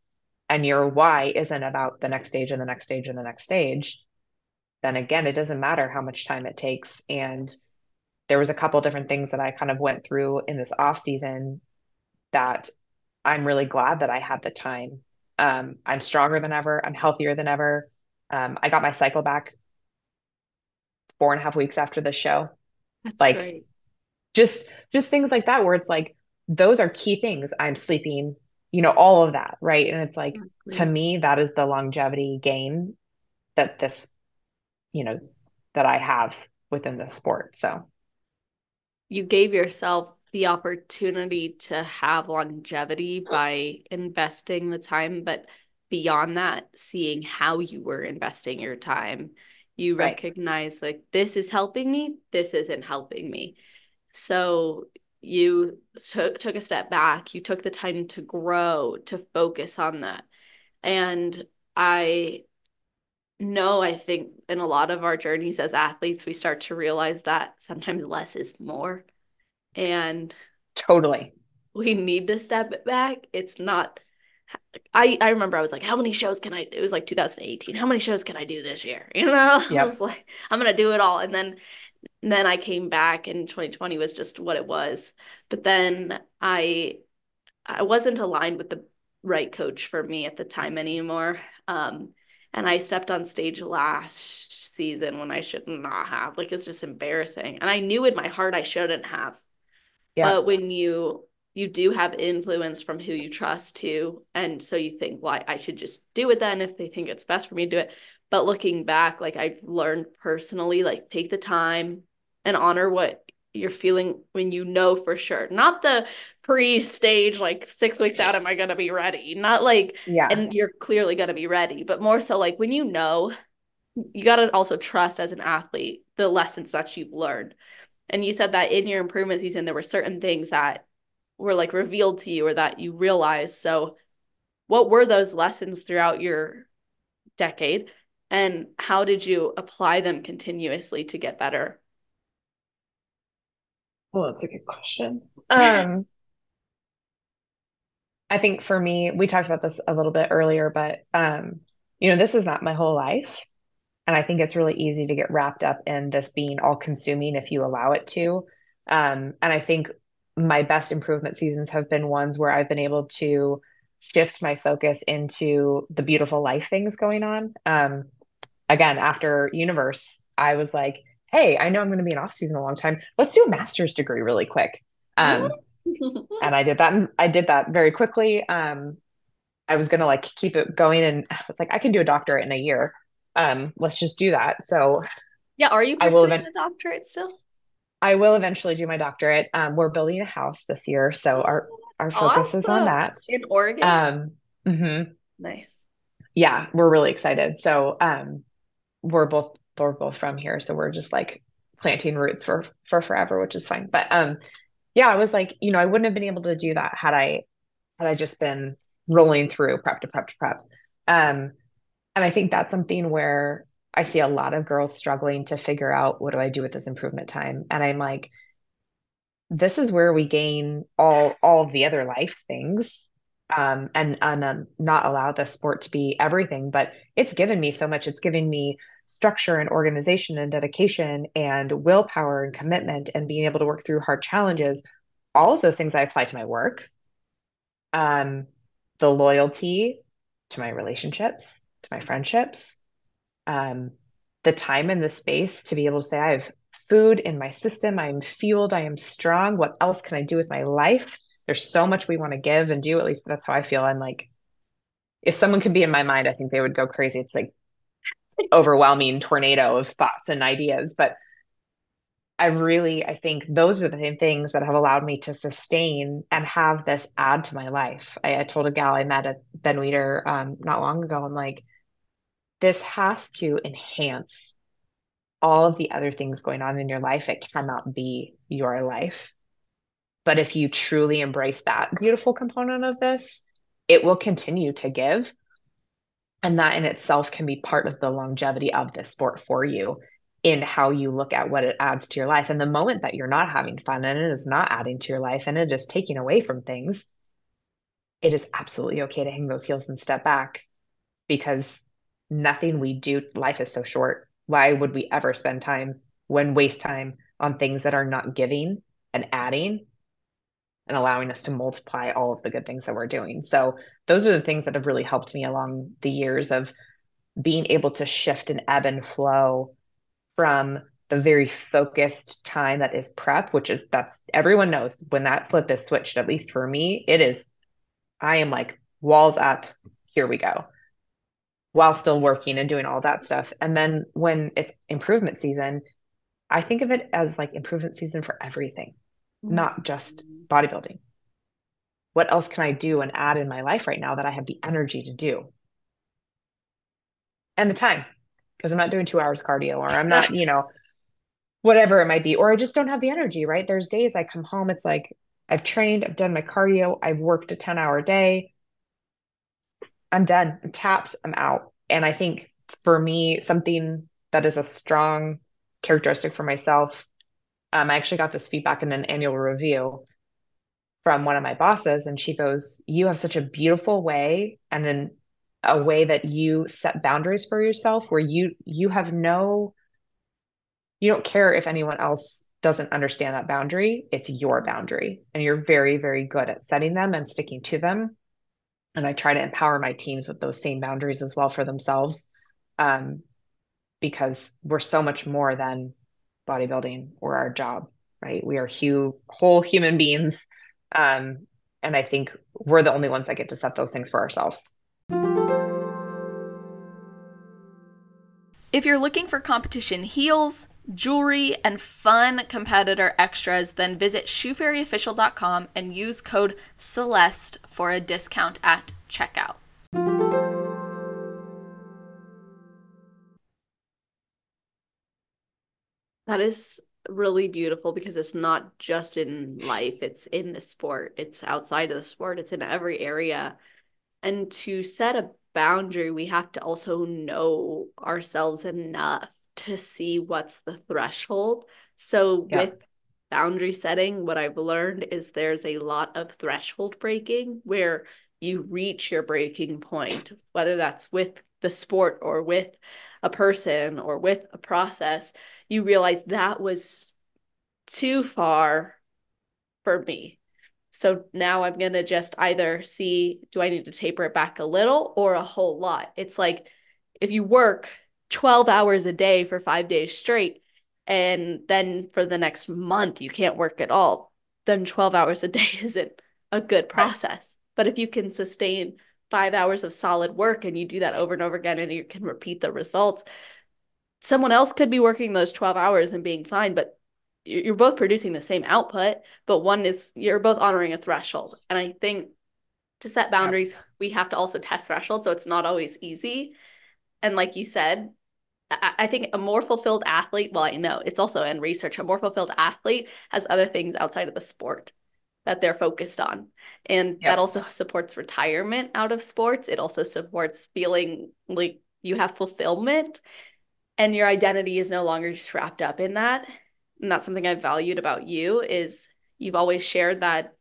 and your why isn't about the next stage and the next stage and the next stage, then again, it doesn't matter how much time it takes. And there was a couple different things that I kind of went through in this off season that I'm really glad that I had the time. I'm stronger than ever. I'm healthier than ever. I got my cycle back 4.5 weeks after the show. That's Like great. just things like that, where it's like those are key things. I'm sleeping, all of that, right? And it's like to Exactly. me, that is the longevity gain that you know, that I have within this sport. So You gave yourself the opportunity to have longevity by investing the time, but beyond that, seeing how you were investing your time, you right. recognize like this is helping me, this isn't helping me. So you took a step back, you took the time to grow, to focus on that. And I know, I think in a lot of our journeys as athletes, we start to realize that sometimes less is more. And Totally. we need to step back. It's not, I remember I was like, how many shows can I, it was like 2018. How many shows can I do this year? I was Yep. like, I'm gonna do it all. And then And then I came back and 2020 was just what it was. But then I wasn't aligned with the right coach for me at the time anymore. And I stepped on stage last season when I should not have. Like it's just embarrassing. And I knew in my heart I shouldn't have. Yeah. But when you do have influence from who you trust too, and so you think, well, I should just do it then if they think it's best for me to do it. But looking back, like I've learned personally, like take the time and honor what you're feeling when you know for sure. Not the pre-stage, like 6 weeks out, am I gonna be ready? Not like, Yeah. and you're clearly gonna be ready, but more so like when you know, you gotta also trust as an athlete the lessons that you've learned. And you said that in your improvement season, there were certain things that were like revealed to you or that you realized. So, what were those lessons throughout your decade? And how did you apply them continuously to get better? Well, that's a good question. I think for me, we talked about this a little bit earlier, but this is not my whole life. And I think it's really easy to get wrapped up in this being all consuming if you allow it to. And I think my best improvement seasons have been ones where I've been able to shift my focus into the beautiful life things going on. Again, after Universe, I was like, hey, I know I'm going to be in off season a long time. Let's do a master's degree really quick. And I did that very quickly. I was gonna like keep it going, and I was like, I can do a doctorate in a year. Let's just do that. So Yeah, are you I will pursuing the doctorate still? I will eventually do my doctorate. We're building a house this year, so Oh, our that's focus is on awesome. that. In Oregon? Um, mhm. Nice. Yeah, we're really excited. So we're both from here, so we're just like planting roots for forever, which is fine. But yeah, I was like, I wouldn't have been able to do that had I just been rolling through prep to prep to prep. Um, and I think that's something where I see a lot of girls struggling to figure out, what do I do with this improvement time? And I'm like, this is where we gain all of the other life things, and not allow the sport to be everything. But it's given me so much. It's given me structure and organization and dedication and willpower and commitment and being able to work through hard challenges. All of those things I apply to my work, um, the loyalty to my relationships, to my friendships, um, the time and the space to be able to say, I have food in my system, I'm fueled, I am strong. What else can I do with my life? There's so much we want to give and do. At least that's how I feel. I'm like, if someone could be in my mind, I think they would go crazy. It's like overwhelming tornado of thoughts and ideas. But I think those are the things that have allowed me to sustain and have this add to my life. I told a gal I met at Ben Weeder not long ago, I'm like, this has to enhance all of the other things going on in your life. It cannot be your life. But if you truly embrace that beautiful component of this, it will continue to give. And that in itself can be part of the longevity of this sport for you in how you look at what it adds to your life. And the moment that you're not having fun and it is not adding to your life and it is taking away from things, it is absolutely okay to hang those heels and step back, because nothing we do, life is so short. Why would we ever spend time waste time on things that are not giving and adding and allowing us to multiply all of the good things that we're doing? So those are the things that have really helped me along the years of being able to shift and ebb and flow from the very focused time that is prep, that's everyone knows when that flip is switched, at least for me, it is, I am like walls up, here we go, while still working and doing all that stuff. And then when it's improvement season, I think of it as like improvement season for everything, not just bodybuilding. What else can I do and add in my life right now that I have the energy to do and the time? Because I'm not doing 2 hours cardio, or I'm not, whatever it might be, or I just don't have the energy, right? There's days I come home, it's like I've trained, I've done my cardio, I've worked a 10-hour day, I'm done, I'm tapped, I'm out. And I think for me, something that is a strong characteristic for myself, I actually got this feedback in an annual review from one of my bosses, and she goes, you have such a beautiful way, and then a way that you set boundaries for yourself where you have no you don't care if anyone else doesn't understand that boundary. It's your boundary. And you're very, very good at setting them and sticking to them. And I try to empower my teams with those same boundaries as well for themselves. Um, because we're so much more than bodybuilding or our job, right? We are whole human beings. Um, and I think we're the only ones that get to set those things for ourselves. If you're looking for competition heels, jewelry, and fun competitor extras, then visit shoefairyofficial.com and use code Celeste for a discount at checkout. That is really beautiful because it's not just in life, it's in the sport, it's outside of the sport, it's in every area. And to set a boundary, we have to also know ourselves enough to see what's the threshold. So, Yeah. with boundary setting, what I've learned is there's a lot of threshold breaking where you reach your breaking point, whether that's with the sport or with a person or with a process. You realize that was too far for me. So now I'm going to just either see, do I need to taper it back a little or a whole lot? It's like if you work 12 hours a day for 5 days straight, and then for the next month you can't work at all, then 12 hours a day isn't a good Right. process. But if you can sustain 5 hours of solid work and you do that over and over again and you can repeat the results, someone else could be working those 12 hours and being fine, but you're both producing the same output, but one is you're both honoring a threshold. And I think to set Yeah. boundaries, we have to also test thresholds. So it's not always easy. And like you said, I think a more fulfilled athlete, well, I know it's also in research, a more fulfilled athlete has other things outside of the sport that they're focused on. And that Yep. also supports retirement out of sports. It also supports feeling like you have fulfillment and your identity is no longer just wrapped up in that. And that's something I've valued about you is you've always shared that,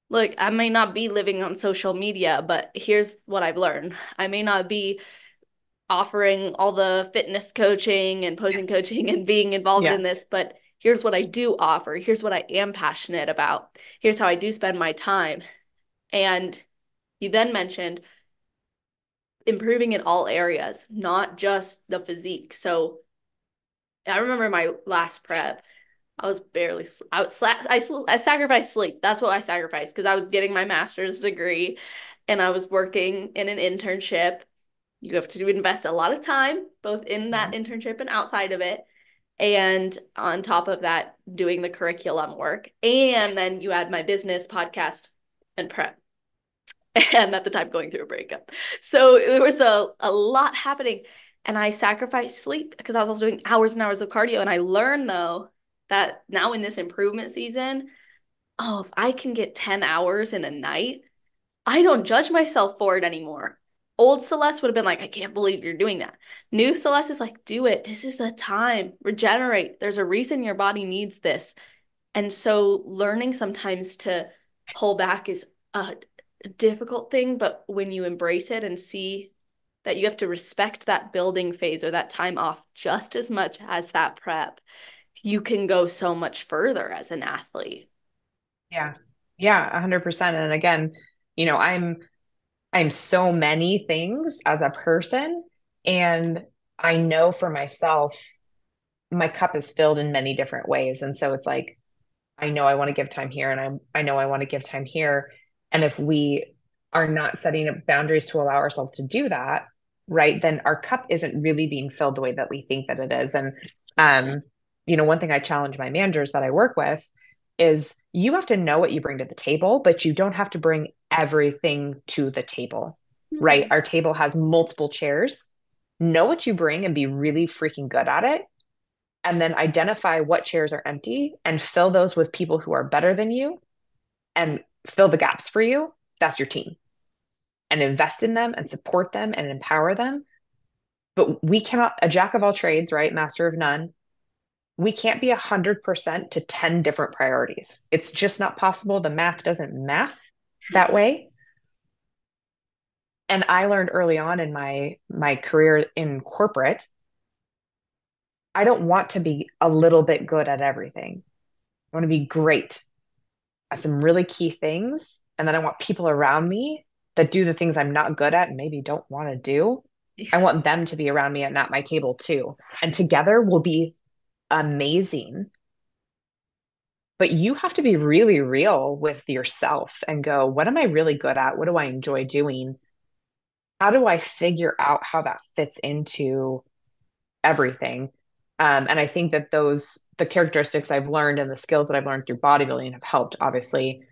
look, I may not be living on social media, but here's what I've learned. I may not be offering all the fitness coaching and posing coaching and being involved Yeah. in this, but here's what I do offer. Here's what I am passionate about. Here's how I do spend my time. And you then mentioned improving in all areas, not just the physique. So I remember my last prep. I was barely. I sacrificed sleep. That's what I sacrificed because I was getting my master's degree, and I was working in an internship. You have to invest a lot of time, both in that Yeah. internship and outside of it. And on top of that, doing the curriculum work. And then you add my business podcast and prep. And at the time going through a breakup. So there was a lot happening. And I sacrificed sleep because I was also doing hours and hours of cardio. And I learned though that now in this improvement season, oh, if I can get 10 hours in a night, I don't judge myself for it anymore. Old Celeste would have been like, I can't believe you're doing that. New Celeste is like, do it. This is a time. Regenerate. There's a reason your body needs this. And so learning sometimes to pull back is a difficult thing, but when you embrace it and see that you have to respect that building phase or that time off just as much as that prep, you can go so much further as an athlete. Yeah. Yeah. 100%. And again, you know, I'm so many things as a person, and I know for myself, my cup is filled in many different ways. And so it's like, I know I want to give time here and I know I want to give time here. And if we are not setting up boundaries to allow ourselves to do that, right, then our cup isn't really being filled the way that we think that it is. And um, one thing I challenge my managers that I work with is you have to know what you bring to the table, but you don't have to bring everything to the table, right? Hmm. Our table has multiple chairs. Know what you bring and be really freaking good at it, and then identify what chairs are empty and fill those with people who are better than you and fill the gaps for you. That's your team. And invest in them and support them and empower them. But we cannot, a jack of all trades, right? Master of none. We can't be 100% to 10 different priorities. It's just not possible. The math doesn't math that way. And I learned early on in my career in corporate, I don't want to be a little bit good at everything. I want to be great at some really key things. And then I want people around me that do the things I'm not good at and maybe don't want to do. I want them to be around me and at my table too. And together we'll be amazing. But you have to be really real with yourself and go, what am I really good at? What do I enjoy doing? How do I figure out how that fits into everything? And I think that the characteristics I've learned and the skills that I've learned through bodybuilding have helped, obviously,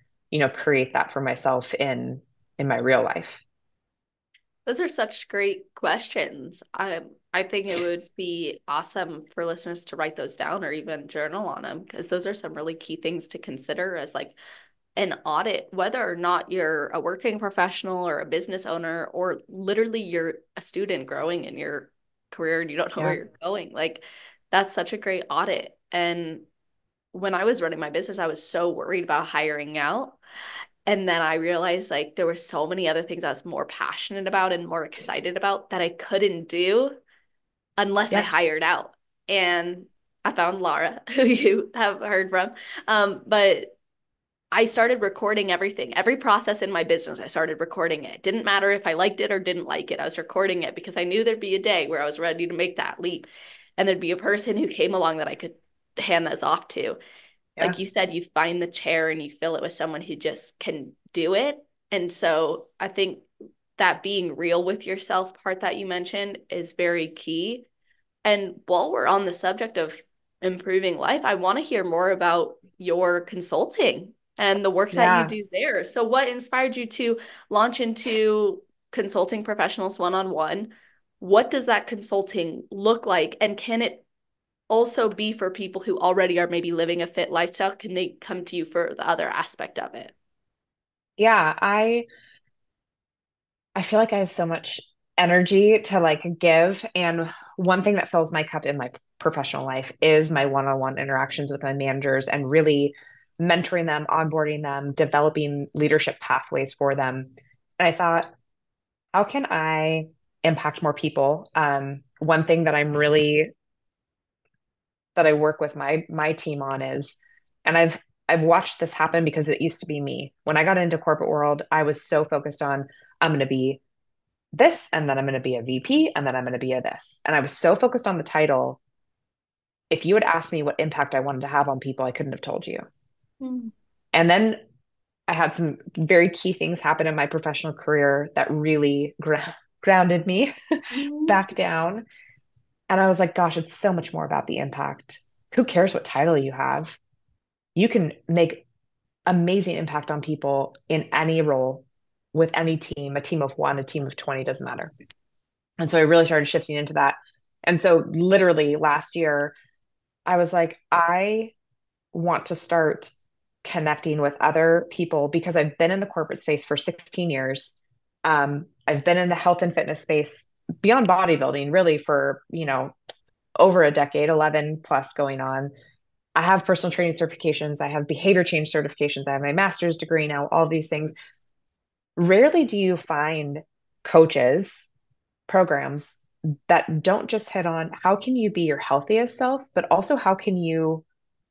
create that for myself in my real life. Those are such great questions. I think it would be awesome for listeners to write those down or even journal on them because those are some really key things to consider as like an audit, whether or not you're a working professional or a business owner, or literally you're a student growing in your career and you don't know where Yeah. you're going. Like, that's such a great audit. And when I was running my business, I was so worried about hiring out. And then I realized like there were so many other things I was more passionate about and more excited about that I couldn't do unless I Yeah. hired out. And I found Laura, who you have heard from. But I started recording everything, every process in my business. I started recording it. It didn't matter if I liked it or didn't like it. I was recording it because I knew there'd be a day where I was ready to make that leap. And there'd be a person who came along that I could hand those off to. Like Yeah. you said, you find the chair and you fill it with someone who just can do it. And so I think that being real with yourself part that you mentioned is very key. And while we're on the subject of improving life, I want to hear more about your consulting and the work that you Yeah. do there. So, what inspired you to launch into consulting professionals one on one? What does that consulting look like? And can it also be for people who already are maybe living a fit lifestyle? Can they come to you for the other aspect of it? Yeah. I feel like I have so much energy to like give. And one thing that fills my cup in my professional life is my one-on-one interactions with my managers and really mentoring them, onboarding them, developing leadership pathways for them. And I thought, how can I impact more people? One thing that I work with my team on is, and I've watched this happen because it used to be me. When I got into corporate world, I was so focused on I'm going to be this, and then I'm going to be a VP, and then I'm going to be a this. And I was so focused on the title. If you had asked me what impact I wanted to have on people, I couldn't have told you. Mm. And then I had some very key things happen in my professional career that really grounded me back down. And I was like, gosh, it's so much more about the impact. Who cares what title you have? You can make amazing impact on people in any role with any team, a team of one, a team of 20, doesn't matter. And so I really started shifting into that. And so literally last year, I was like, I want to start connecting with other people because I've been in the corporate space for 16 years. I've been in the health and fitness space beyond bodybuilding really for, over a decade, 11 plus going on. I have personal training certifications. I have behavior change certifications. I have my master's degree now, all these things. Rarely do you find coaches, programs that don't just hit on how can you be your healthiest self, but also how can you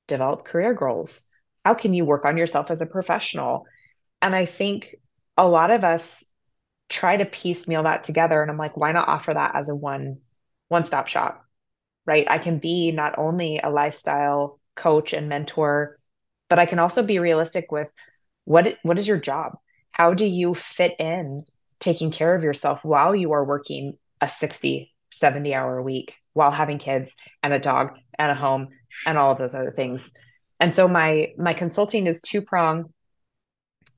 develop career goals? How can you work on yourself as a professional? And I think a lot of us try to piecemeal that together. And I'm like, why not offer that as a one-stop shop, right? I can be not only a lifestyle coach and mentor, but I can also be realistic with what is your job? How do you fit in taking care of yourself while you are working a 60, 70 hour week while having kids and a dog and a home and all of those other things. And so my consulting is two-pronged.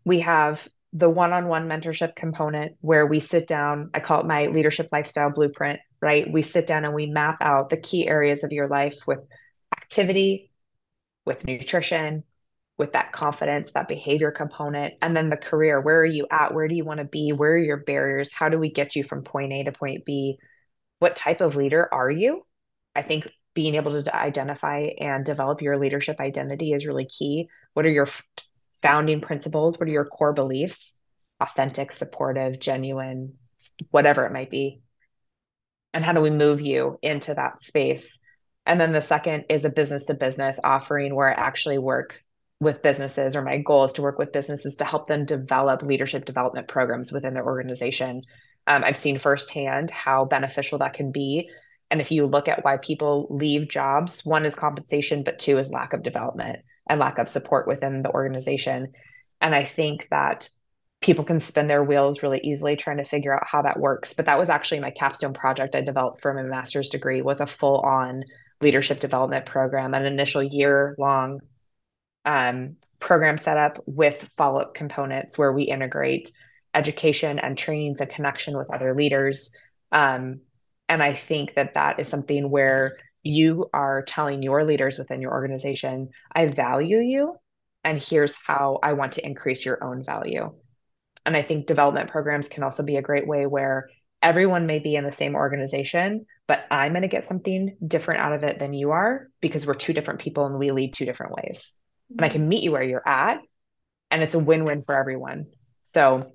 We have the one-on-one mentorship component where we sit down, I call it my leadership lifestyle blueprint, right? We sit down and we map out the key areas of your life with activity, with nutrition, with that confidence, that behavior component, and then the career. Where are you at? Where do you want to be? Where are your barriers? How do we get you from point A to point B? What type of leader are you? I think being able to identify and develop your leadership identity is really key. What are your founding principles? What are your core beliefs? Authentic, supportive, genuine, whatever it might be. And how do we move you into that space? And then the second is a business to business offering where I actually work with businesses, or my goal is to work with businesses to help them develop leadership development programs within their organization. I've seen firsthand how beneficial that can be. And if you look at why people leave jobs, one is compensation, but two is lack of development and lack of support within the organization. And I think that people can spin their wheels really easily trying to figure out how that works. But that was actually my capstone project I developed for my master's degree, was a full on leadership development program, an initial year long program setup with follow up components where we integrate education and trainings and connection with other leaders. Um, and I think that that is something where you are telling your leaders within your organization, I value you, and here's how I want to increase your own value. And I think development programs can also be a great way where everyone may be in the same organization, but I'm going to get something different out of it than you are because we're two different people and we lead two different ways. And I can meet you where you're at, and it's a win-win for everyone. So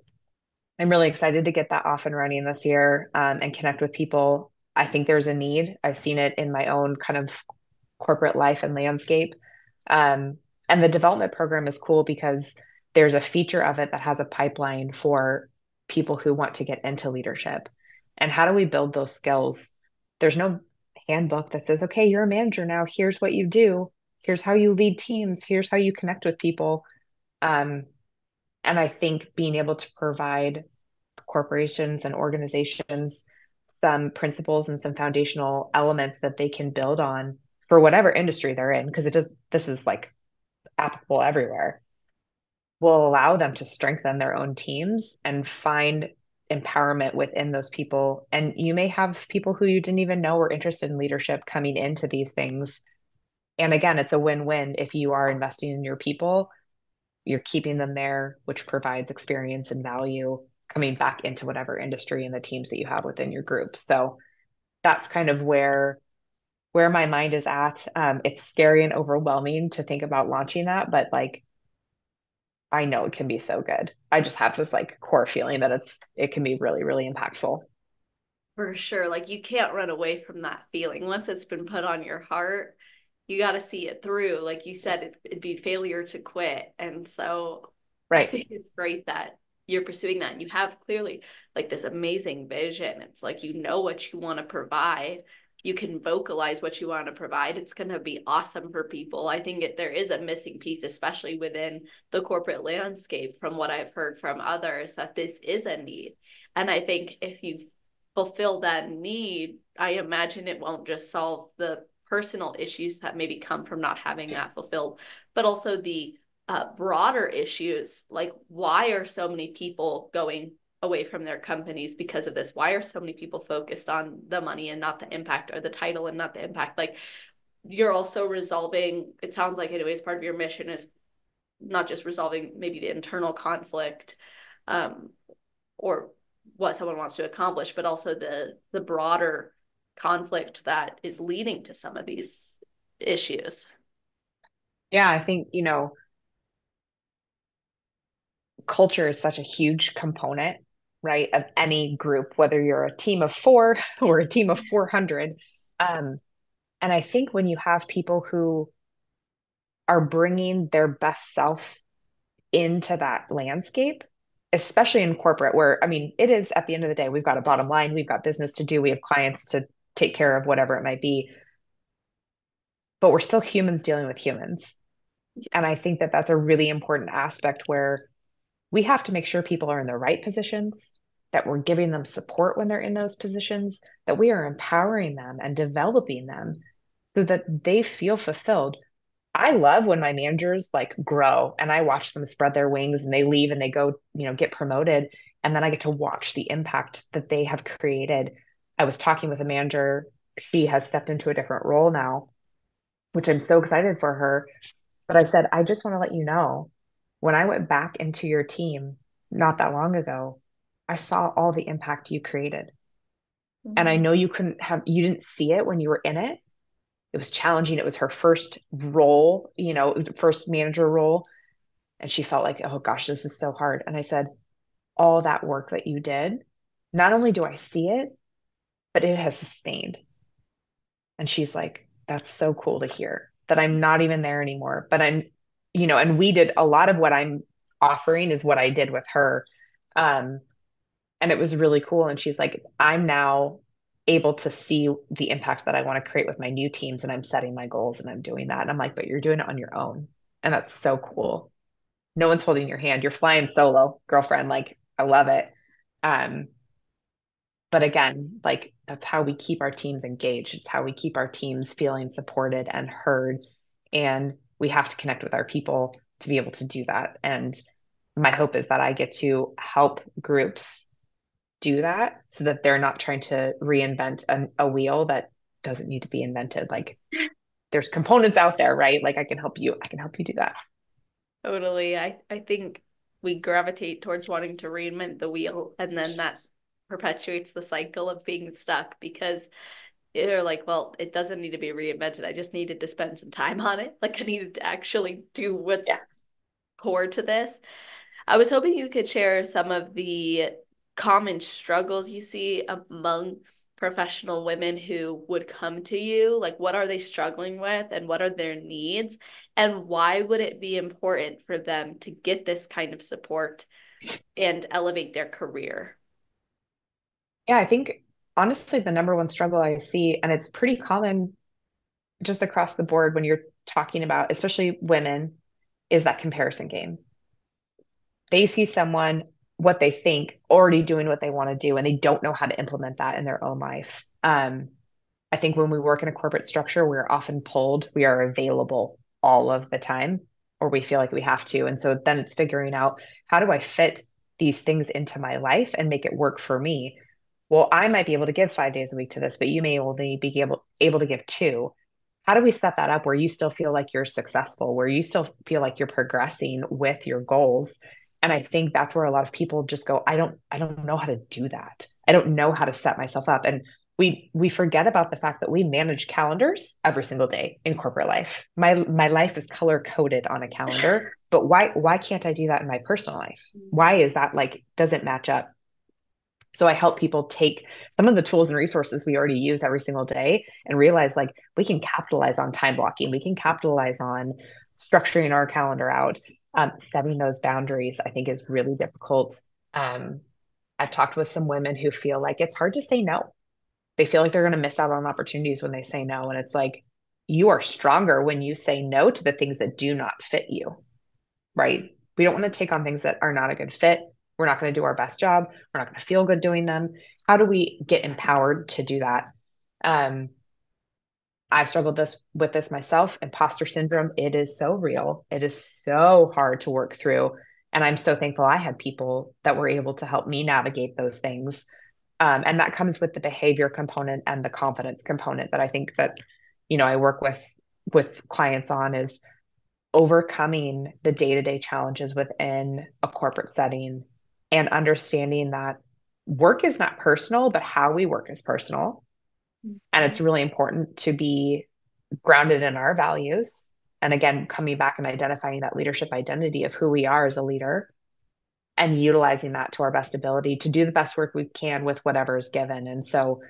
I'm really excited to get that off and running this year, and connect with people. I think there's a need. I've seen it in my own kind of corporate life and landscape. Um, and the development program is cool because there's a feature of it that has a pipeline for people who want to get into leadership. And how do we build those skills? There's no handbook that says, okay, you're a manager now. Here's what you do. Here's how you lead teams. Here's how you connect with people. Um, and I think being able to provide corporations and organizations some principles and some foundational elements that they can build on for whatever industry they're in, because it does, this is like applicable everywhere, will allow them to strengthen their own teams and find empowerment within those people. And you may have people who you didn't even know were interested in leadership coming into these things. And again, it's a win-win. If you are investing in your people, you're keeping them there, which provides experience and value coming back into whatever industry and the teams that you have within your group. So that's kind of where my mind is at. It's scary and overwhelming to think about launching that, but like I know it can be so good. I just have this like core feeling that it can be really, really impactful. For sure. Like you can't run away from that feeling. Once it's been put on your heart, you got to see it through. Like you said, it'd be failure to quit. And so I Right. think it's great that you're pursuing that. And you have clearly like this amazing vision. It's like you know what you want to provide. You can vocalize what you want to provide. It's going to be awesome for people. I think there is a missing piece, especially within the corporate landscape, from what I've heard from others, that this is a need. And I think if you fulfill that need, I imagine it won't just solve the personal issues that maybe come from not having that fulfilled, but also the broader issues, like why are so many people going away from their companies because of this? Why are so many people focused on the money and not the impact, or the title and not the impact? Like you're also resolving, it sounds like anyways, part of your mission is not just resolving maybe the internal conflict, um, or what someone wants to accomplish, but also the broader conflict that is leading to some of these issues. Yeah, I think, culture is such a huge component, right, of any group, whether you're a team of four or a team of 400. Um, and I think when you have people who are bringing their best self into that landscape, especially in corporate, where, I mean, it is at the end of the day, we've got a bottom line, we've got business to do, we have clients to take care of, whatever it might be, but we're still humans dealing with humans. And I think that that's a really important aspect where we have to make sure people are in the right positions, that we're giving them support when they're in those positions, that we are empowering them and developing them so that they feel fulfilled. I love when my managers like grow and I watch them spread their wings and they leave and they go, get promoted. And then I get to watch the impact that they have created. I was talking with a manager. She has stepped into a different role now, which I'm so excited for her. But I said, I just want to let you know, when I went back into your team not that long ago, I saw all the impact you created. And I Mm-hmm. know you didn't see it when you were in it. It was challenging. It was her first role, first manager role. And she felt like, oh gosh, this is so hard. And I said, all that work that you did, not only do I see it, but it has sustained. And she's like, that's so cool to hear that I'm not even there anymore. But I'm, and we did a lot of what I'm offering is what I did with her. Um, and it was really cool. And she's like, I'm now able to see the impact that I want to create with my new teams. And I'm setting my goals and I'm doing that. And I'm like, but you're doing it on your own. And that's so cool. No one's holding your hand. You're flying solo, girlfriend. Like, I love it. Um, but again, like that's how we keep our teams engaged. It's how we keep our teams feeling supported and heard. And we have to connect with our people to be able to do that. And my hope is that I get to help groups do that so that they're not trying to reinvent a wheel that doesn't need to be invented. Like there's components out there, right? Like I can help you do that. Totally. I think we gravitate towards wanting to reinvent the wheel, and then that perpetuates the cycle of being stuck because you're like, well, it doesn't need to be reinvented. I just needed to spend some time on it. Like I needed to actually do Yeah. what's core to this. I was hoping you could share some of the common struggles you see among professional women who would come to you. Like, what are they struggling with, and what are their needs? And why would it be important for them to get this kind of support and elevate their career? Yeah, I think honestly, the number one struggle I see, and it's pretty common just across the board when you're talking about, especially women, is that comparison game. They see someone, what they think, already doing what they want to do, and they don't know how to implement that in their own life. I think when we work in a corporate structure, we're often pulled, we are available all of the time, or we feel like we have to. And so then it's figuring out how do I fit these things into my life and make it work for me? Well, I might be able to give 5 days a week to this, but you may only be able to give two. How do we set that up where you still feel like you're successful, where you still feel like you're progressing with your goals? And I think that's where a lot of people just go, I don't know how to do that. I don't know how to set myself up. And we forget about the fact that we manage calendars every single day in corporate life. My life is color coded on a calendar, but why can't I do that in my personal life? Why is that like doesn't match up? So I help people take some of the tools and resources we already use every single day and realize like we can capitalize on time blocking. We can capitalize on structuring our calendar out. Setting those boundaries, I think, is really difficult. Um, I've talked with some women who feel like it's hard to say no. They feel like they're going to miss out on opportunities when they say no. And it's like, you are stronger when you say no to the things that do not fit you, right? We don't want to take on things that are not a good fit. We're not going to do our best job. We're not going to feel good doing them. How do we get empowered to do that? Um, I've struggled with this myself. Imposter syndrome, it is so real. It is so hard to work through. And I'm so thankful I had people that were able to help me navigate those things. And that comes with the behavior component and the confidence component that I think that, I work with clients on is overcoming the day-to-day challenges within a corporate setting and understanding that work is not personal, but how we work is personal. And it's really important to be grounded in our values. And again, coming back and identifying that leadership identity of who we are as a leader and utilizing that to our best ability to do the best work we can with whatever is given. And so,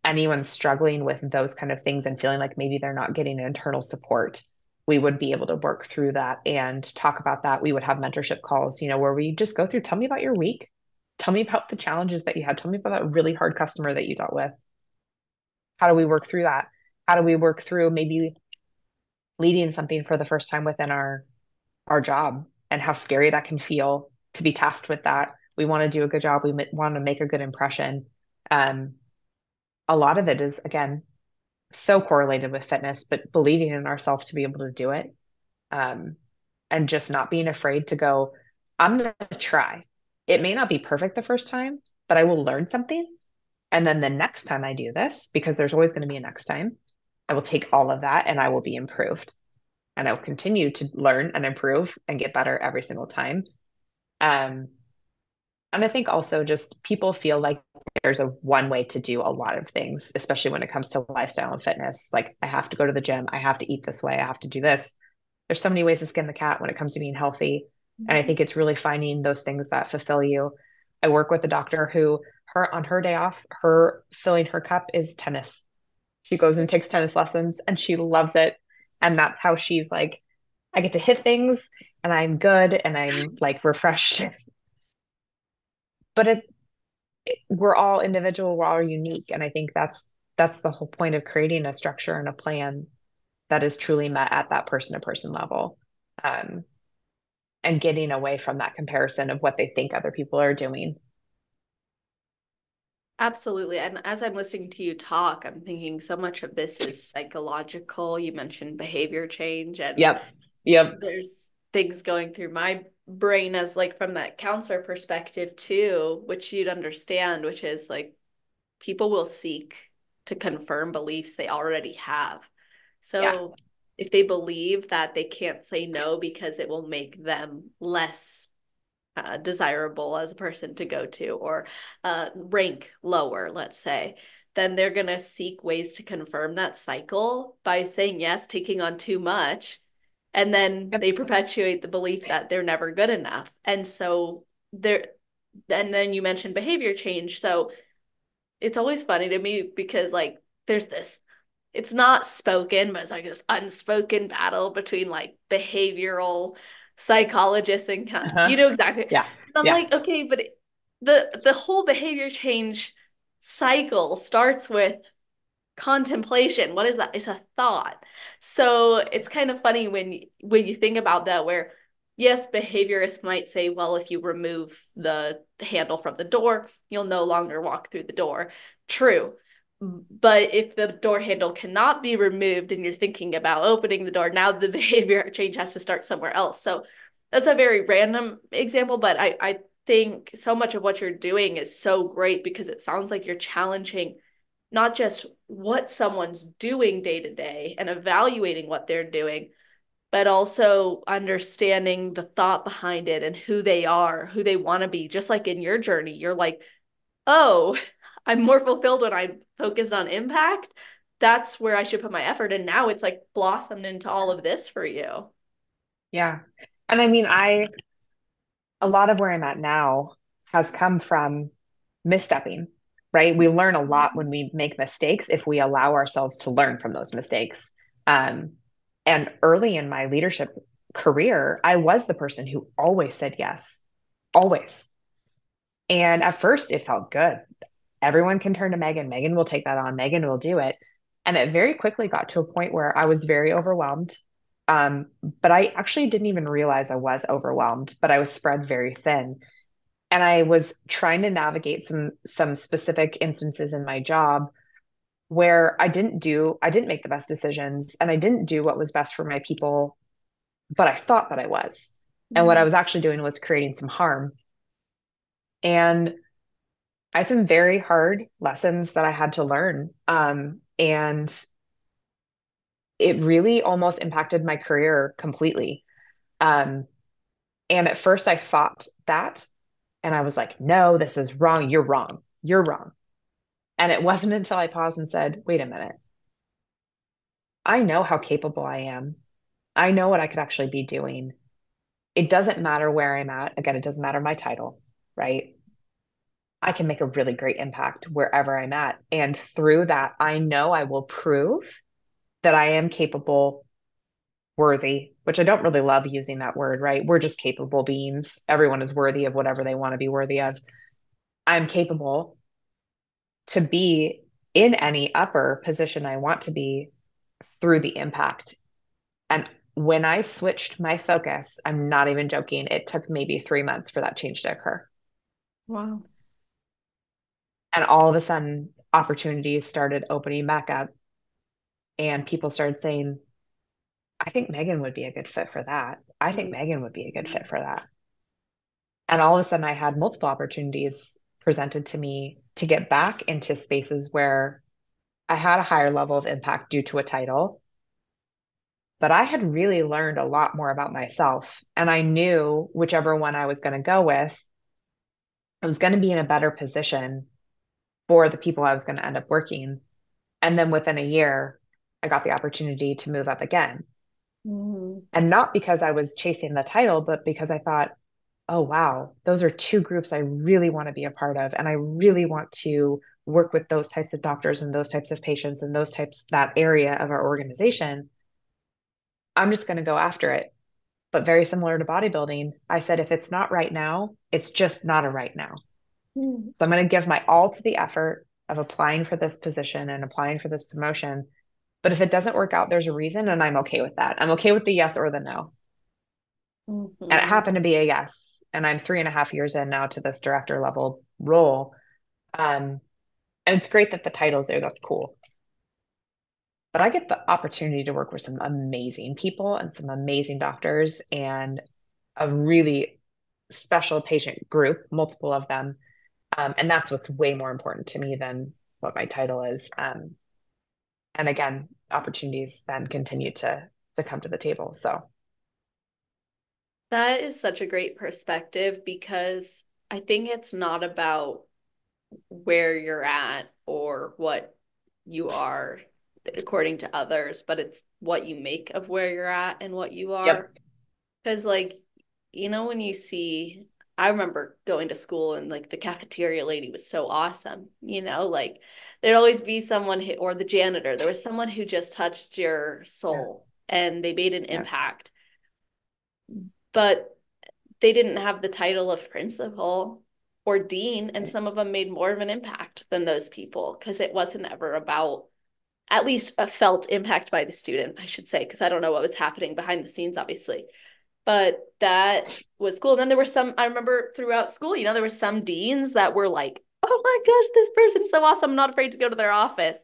anyone struggling with those kind of things and feeling like maybe they're not getting internal support, we would be able to work through that and talk about that. We would have mentorship calls, where we just go through, tell me about your week. Tell me about the challenges that you had. Tell me about that really hard customer that you dealt with. How do we work through that? How do we work through maybe leading something for the first time within our job and how scary that can feel to be tasked with that? We want to do a good job. We want to make a good impression. Um, a lot of it is, again, so correlated with fitness, but believing in ourselves to be able to do it. Um, and just not being afraid to go, I'm going to try. It may not be perfect the first time, but I will learn something. And then the next time I do this, because there's always going to be a next time, I will take all of that and I will be improved. And I will continue to learn and improve and get better every single time. Um, and I think also just people feel like there's a one way to do a lot of things, especially when it comes to lifestyle and fitness. Like I have to go to the gym, I have to eat this way, I have to do this. There's so many ways to skin the cat when it comes to being healthy. And I think it's really finding those things that fulfill you. I work with a doctor who her on her day off, her filling her cup is tennis. She goes and takes tennis lessons and she loves it. And that's how she's like, I get to hit things and I'm good and I'm like refreshed. But we're all individual, we're all unique. And I think that's the whole point of creating a structure and a plan that is truly met at that person to person level. Um, and getting away from that comparison of what they think other people are doing. Absolutely. And as I'm listening to you talk, I'm thinking so much of this is psychological. You mentioned behavior change, and Yep. Yep. there's things going through my brain as like from that counselor perspective too, which you'd understand, which is like people will seek to confirm beliefs they already have. Yeah. So if they believe that they can't say no because it will make them less desirable as a person to go to or rank lower, let's say, then they're going to seek ways to confirm that cycle by saying yes, taking on too much. And then Yep. they perpetuate the belief that they're never good enough. And so there, and then you mentioned behavior change. So it's always funny to me because like there's this, it's not spoken, but it's like this unspoken battle between like behavioral psychologists and you Uh-huh. know exactly. And Yeah. I'm Yeah. like, okay, but the whole behavior change cycle starts with contemplation. What is that? It's a thought. So it's kind of funny when you think about that, where yes, behaviorists might say, well, if you remove the handle from the door, you'll no longer walk through the door. True. But if the door handle cannot be removed and you're thinking about opening the door, now the behavior change has to start somewhere else. So that's a very random example, but I think so much of what you're doing is so great because it sounds like you're challenging not just what someone's doing day to day and evaluating what they're doing, but also understanding the thought behind it and who they are, who they want to be. Just like in your journey, you're like, oh, I'm more fulfilled when I'm focused on impact. That's where I should put my effort. And now it's like blossomed into all of this for you. Yeah. And I mean, a lot of where I'm at now has come from misstepping, right? We learn a lot when we make mistakes if we allow ourselves to learn from those mistakes. Um, and early in my leadership career, I was the person who always said yes, always. And at first, it felt good. Everyone can turn to Megan. Megan will take that on. Megan will do it. And it very quickly got to a point where I was very overwhelmed. But I actually didn't even realize I was overwhelmed, but I was spread very thin. And I was trying to navigate some specific instances in my job where I didn't make the best decisions and I didn't do what was best for my people, but I thought that I was. And what I was actually doing was creating some harm. And I had some very hard lessons that I had to learn. And it really almost impacted my career completely. Um, and at first I fought that and I was like, no, this is wrong. You're wrong. You're wrong. And it wasn't until I paused and said, wait a minute, I know how capable I am. I know what I could actually be doing. It doesn't matter where I'm at. Again, it doesn't matter my title, right? I can make a really great impact wherever I'm at. And through that, I know I will prove that I am capable, worthy, which I don't really love using that word, right? We're just capable beings. Everyone is worthy of whatever they want to be worthy of. I'm capable to be in any upper position I want to be through the impact. And when I switched my focus, I'm not even joking, it took maybe 3 months for that change to occur. Wow. And all of a sudden, opportunities started opening back up, and people started saying, I think Megan would be a good fit for that. I think Megan would be a good fit for that. And all of a sudden, I had multiple opportunities presented to me to get back into spaces where I had a higher level of impact due to a title, but I had really learned a lot more about myself. And I knew whichever one I was going to go with, I was going to be in a better position for the people I was going to end up working. And then within a year, I got the opportunity to move up again. Mm-hmm. And not because I was chasing the title, but because I thought, oh, wow, those are two groups I really want to be a part of. And I really want to work with those types of doctors and those types of patients and those types, that area of our organization, I'm just going to go after it. But very similar to bodybuilding, I said, if it's not right now, it's just not a right now. Mm. So I'm going to give my all to the effort of applying for this position and applying for this promotion. But if it doesn't work out, there's a reason, and I'm okay with that. I'm okay with the yes or the no. And it Mhm. happened to be a yes. And I'm 3.5 years in now to this director level role. Um, and it's great that the title's there. That's cool. But I get the opportunity to work with some amazing people and some amazing doctors and a really special patient group, multiple of them. And that's what's way more important to me than what my title is. And again, opportunities then continue to come to the table. So That is such a great perspective because I think it's not about where you're at or what you are according to others, but it's what you make of where you're at and what you are. yep. Because, like, when you see, I remember going to school and like the cafeteria lady was so awesome, like there'd always be someone who, or the janitor, there was someone who just touched your Yeah. soul and they made an Yeah. impact, but they didn't have the title of principal or dean, and Right. some of them made more of an impact than those people because it wasn't ever about at least a felt impact by the student, I should say, because I don't know what was happening behind the scenes, obviously. But that was cool. And then there were some, I remember throughout school, there were some deans that were like, oh my gosh, this person's so awesome. I'm not afraid to go to their office.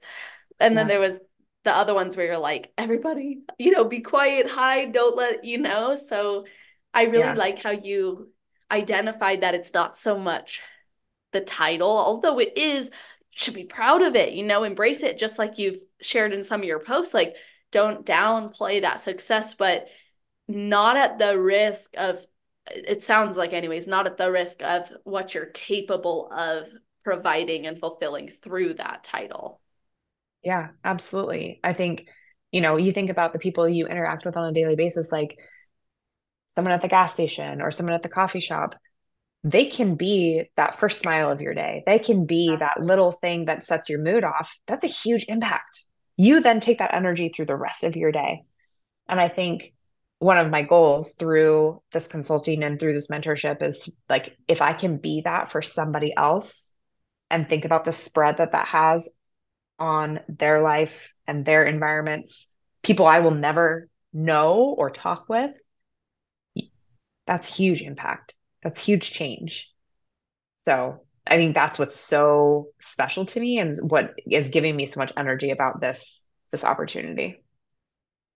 And then Yeah. there was the other ones where you're like, everybody, be quiet, hide, don't let, So I really Yeah. like how you identified that it's not so much the title, although it is, should be proud of it, embrace it, just like you've shared in some of your posts. Like, don't downplay that success, but not at the risk of, it sounds like, anyways, not at the risk of what you're capable of providing and fulfilling through that title. Yeah, absolutely. I think, you think about the people you interact with on a daily basis, like someone at the gas station or someone at the coffee shop, they can be that first smile of your day. They can be that little thing that sets your mood off. That's a huge impact. You then take that energy through the rest of your day. And I think one of my goals through this consulting and through this mentorship is like, if I can be that for somebody else and think about the spread that that has on their life and their environments, people I will never know or talk with, that's huge impact. That's huge change. So I think that's what's so special to me and what is giving me so much energy about this opportunity.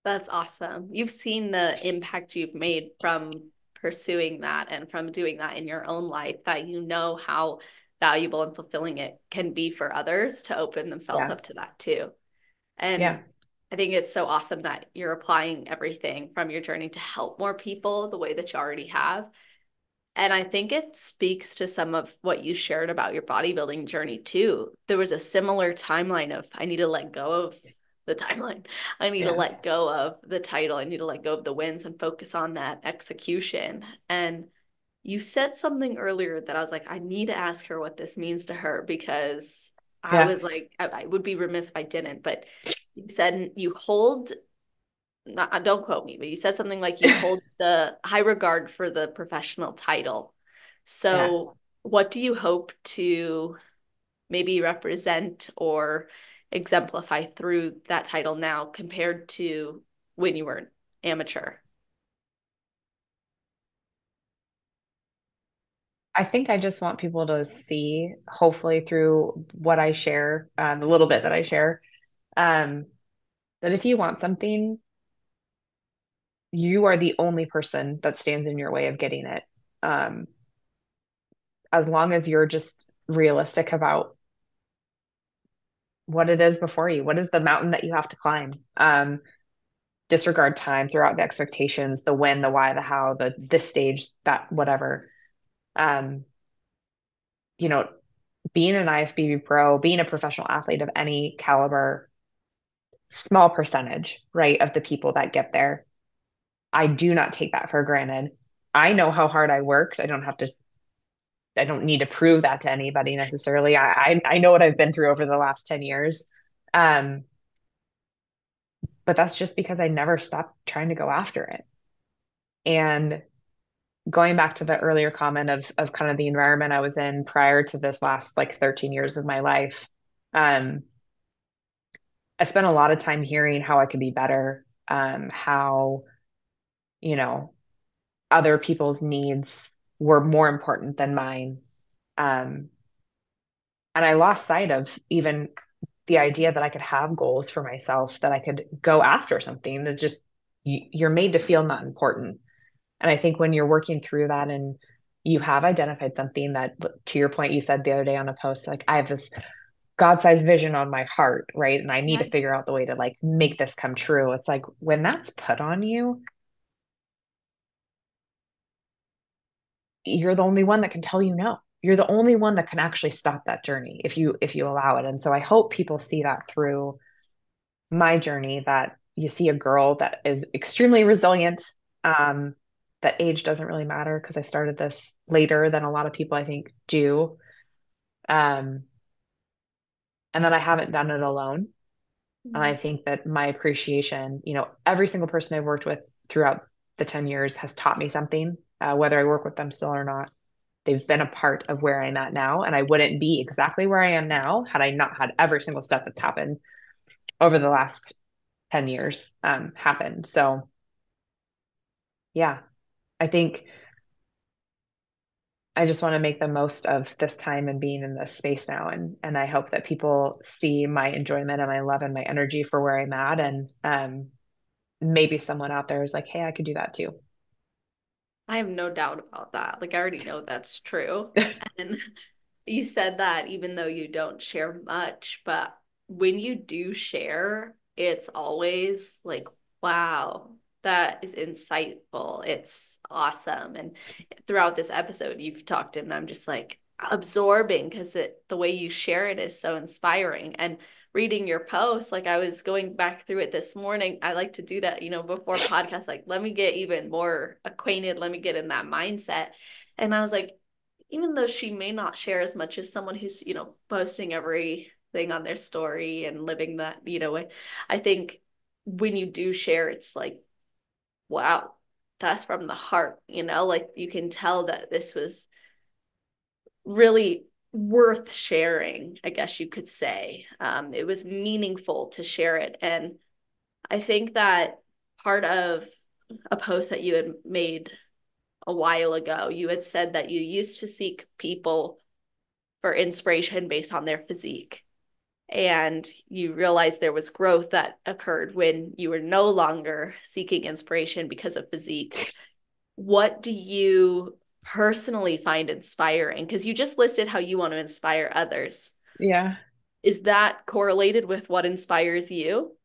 That's awesome. You've seen the impact you've made from pursuing that and from doing that in your own life, that how valuable and fulfilling it can be for others to open themselves Yeah. up to that too. And Yeah. I think it's so awesome that you're applying everything from your journey to help more people the way that you already have. And I think it speaks to some of what you shared about your bodybuilding journey too. There was a similar timeline of, I need to let go of the timeline. I need to Yeah. let go of the title. I need to let go of the wins and focus on that execution. And you said something earlier that I was like, I need to ask her what this means to her, because I Yeah. was like, I would be remiss if I didn't. But you said you hold, not, don't quote me, but you said something like you hold the high regard for the professional title. Yeah. So, what do you hope to maybe represent or exemplify through that title now compared to when you were amateur? I think I just want people to see, hopefully through what I share, the little bit that I share, um, that if you want something, you are the only person that stands in your way of getting it. Um, as long as you're just realistic about what it is before you, what is the mountain that you have to climb? Disregard time throughout the expectations, the when, the why, the how, the this stage, that whatever. Um, you know, being an IFBB pro, being a professional athlete of any caliber, small percentage, right, of the people that get there. I do not take that for granted. I know how hard I worked. I don't have to I don't need to prove that to anybody necessarily. I know what I've been through over the last 10 years. Um, but that's just because I never stopped trying to go after it. And going back to the earlier comment of kind of the environment I was in prior to this last like 13 years of my life, um, I spent a lot of time hearing how I could be better, how, you know, other people's needs were more important than mine. Um, and I lost sight of even the idea that I could have goals for myself, that I could go after something that just you're made to feel not important. And I think when you're working through that and you have identified something that, to your point, you said the other day on a post, like I have this God-sized vision on my heart, right? And I need to Yes. figure out the way to like make this come true. It's like when that's put on you, you're the only one that can tell you no. You're the only one that can actually stop that journey if you allow it. And so I hope people see that through my journey, that you see a girl that is extremely resilient, um, that age doesn't really matter because I started this later than a lot of people I think do. Um, and that I haven't done it alone. And I Mhm. think that my appreciation, every single person I've worked with throughout the 10 years has taught me something, whether I work with them still or not. They've been a part of where I'm at now. And I wouldn't be exactly where I am now had I not had every single step that's happened over the last 10 years happened. So, yeah, I think I just want to make the most of this time and being in this space now. And I hope that people see my enjoyment and my love and my energy for where I'm at. And maybe someone out there is like, hey, I could do that too. I have no doubt about that. Like, I already know that's true. And you said that even though you don't share much, but when you do share, it's always like, wow, that is insightful. It's awesome. And throughout this episode, you've talked, and I'm just like absorbing because the way you share it is so inspiring. And reading your post, like I was going back through it this morning. I like to do that, before podcasts, like let me get even more acquainted, let me get in that mindset. And I was like, even though she may not share as much as someone who's, posting everything on their story and living that, way, I think when you do share, it's like, wow, that's from the heart, like you can tell that this was really worth sharing, I guess you could say. It was meaningful to share it. And I think that part of a post that you had made a while ago, you had said that you used to seek people for inspiration based on their physique. And you realized there was growth that occurred when you were no longer seeking inspiration because of physiques. What do you personally find inspiring? Because you just listed how you want to inspire others. Yeah. Is that correlated with what inspires you?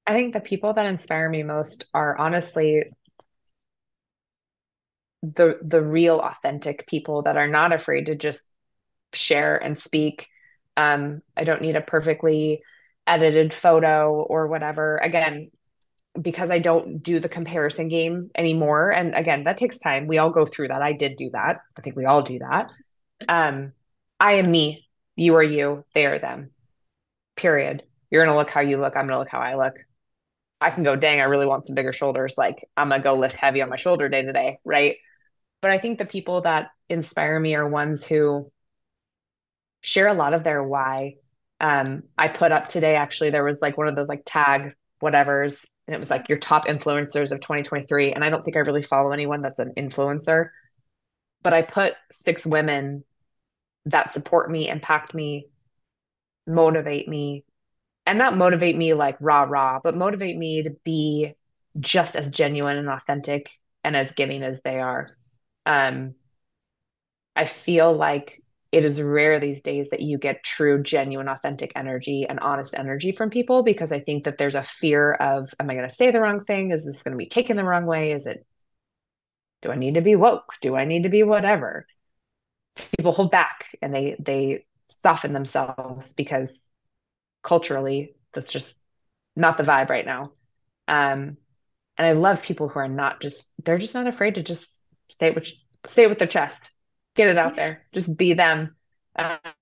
I think the people that inspire me most are honestly the real authentic people that are not afraid to just share and speak. I don't need a perfectly edited photo or whatever. Again, because I don't do the comparison game anymore. And again, that takes time. We all go through that. I did do that. I think we all do that. Um, I am me. You are you. They are them. Period. You're gonna look how you look. I'm gonna look how I look. I can go, dang, I really want some bigger shoulders. Like I'm gonna go lift heavy on my shoulder day to day, right? But I think the people that inspire me are ones who share a lot of their why. I put up today, actually, there was like one of those like tag whatevers, and it was like your top influencers of 2023. And I don't think I really follow anyone that's an influencer, but I put 6 women that support me, impact me, motivate me, and not motivate me like rah rah, but motivate me to be just as genuine and authentic and as giving as they are. Um, I feel like it is rare these days that you get true, genuine, authentic energy and honest energy from people, because I think that there's a fear of, am I going to say the wrong thing? Is this going to be taken the wrong way? Do I need to be woke? Do I need to be whatever? People hold back and they soften themselves because culturally that's just not the vibe right now. Um, and I love people who are not just, they're just not afraid to just say say it with their chest, get it out there, just be them.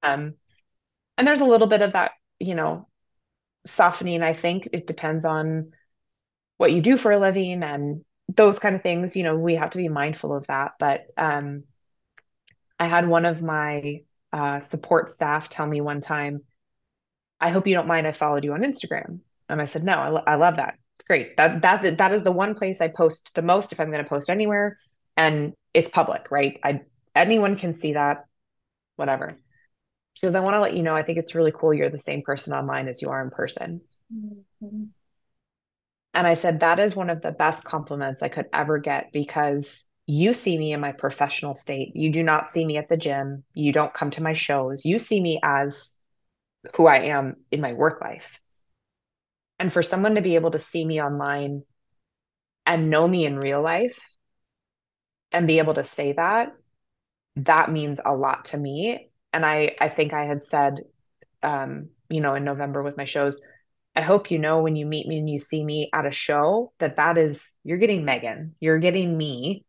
Um, and there's a little bit of that, softening. I think it depends on what you do for a living and those kind of things. We have to be mindful of that. But I had one of my support staff tell me one time, I hope you don't mind I followed you on Instagram. And I said, no, I love that. It's great. That is the one place I post the most if I'm going to post anywhere, and it's public, right? Anyone can see that, whatever. She goes, I want to let you know, I think it's really cool you're the same person online as you are in person. Mhm. And I said, that is one of the best compliments I could ever get because you see me in my professional state. You do not see me at the gym. You don't come to my shows. You see me as who I am in my work life. And for someone to be able to see me online and know me in real life and be able to say that, that means a lot to me. And I think I had said, in November with my shows, I hope when you meet me and you see me at a show that is, you're getting Megan, you're getting me.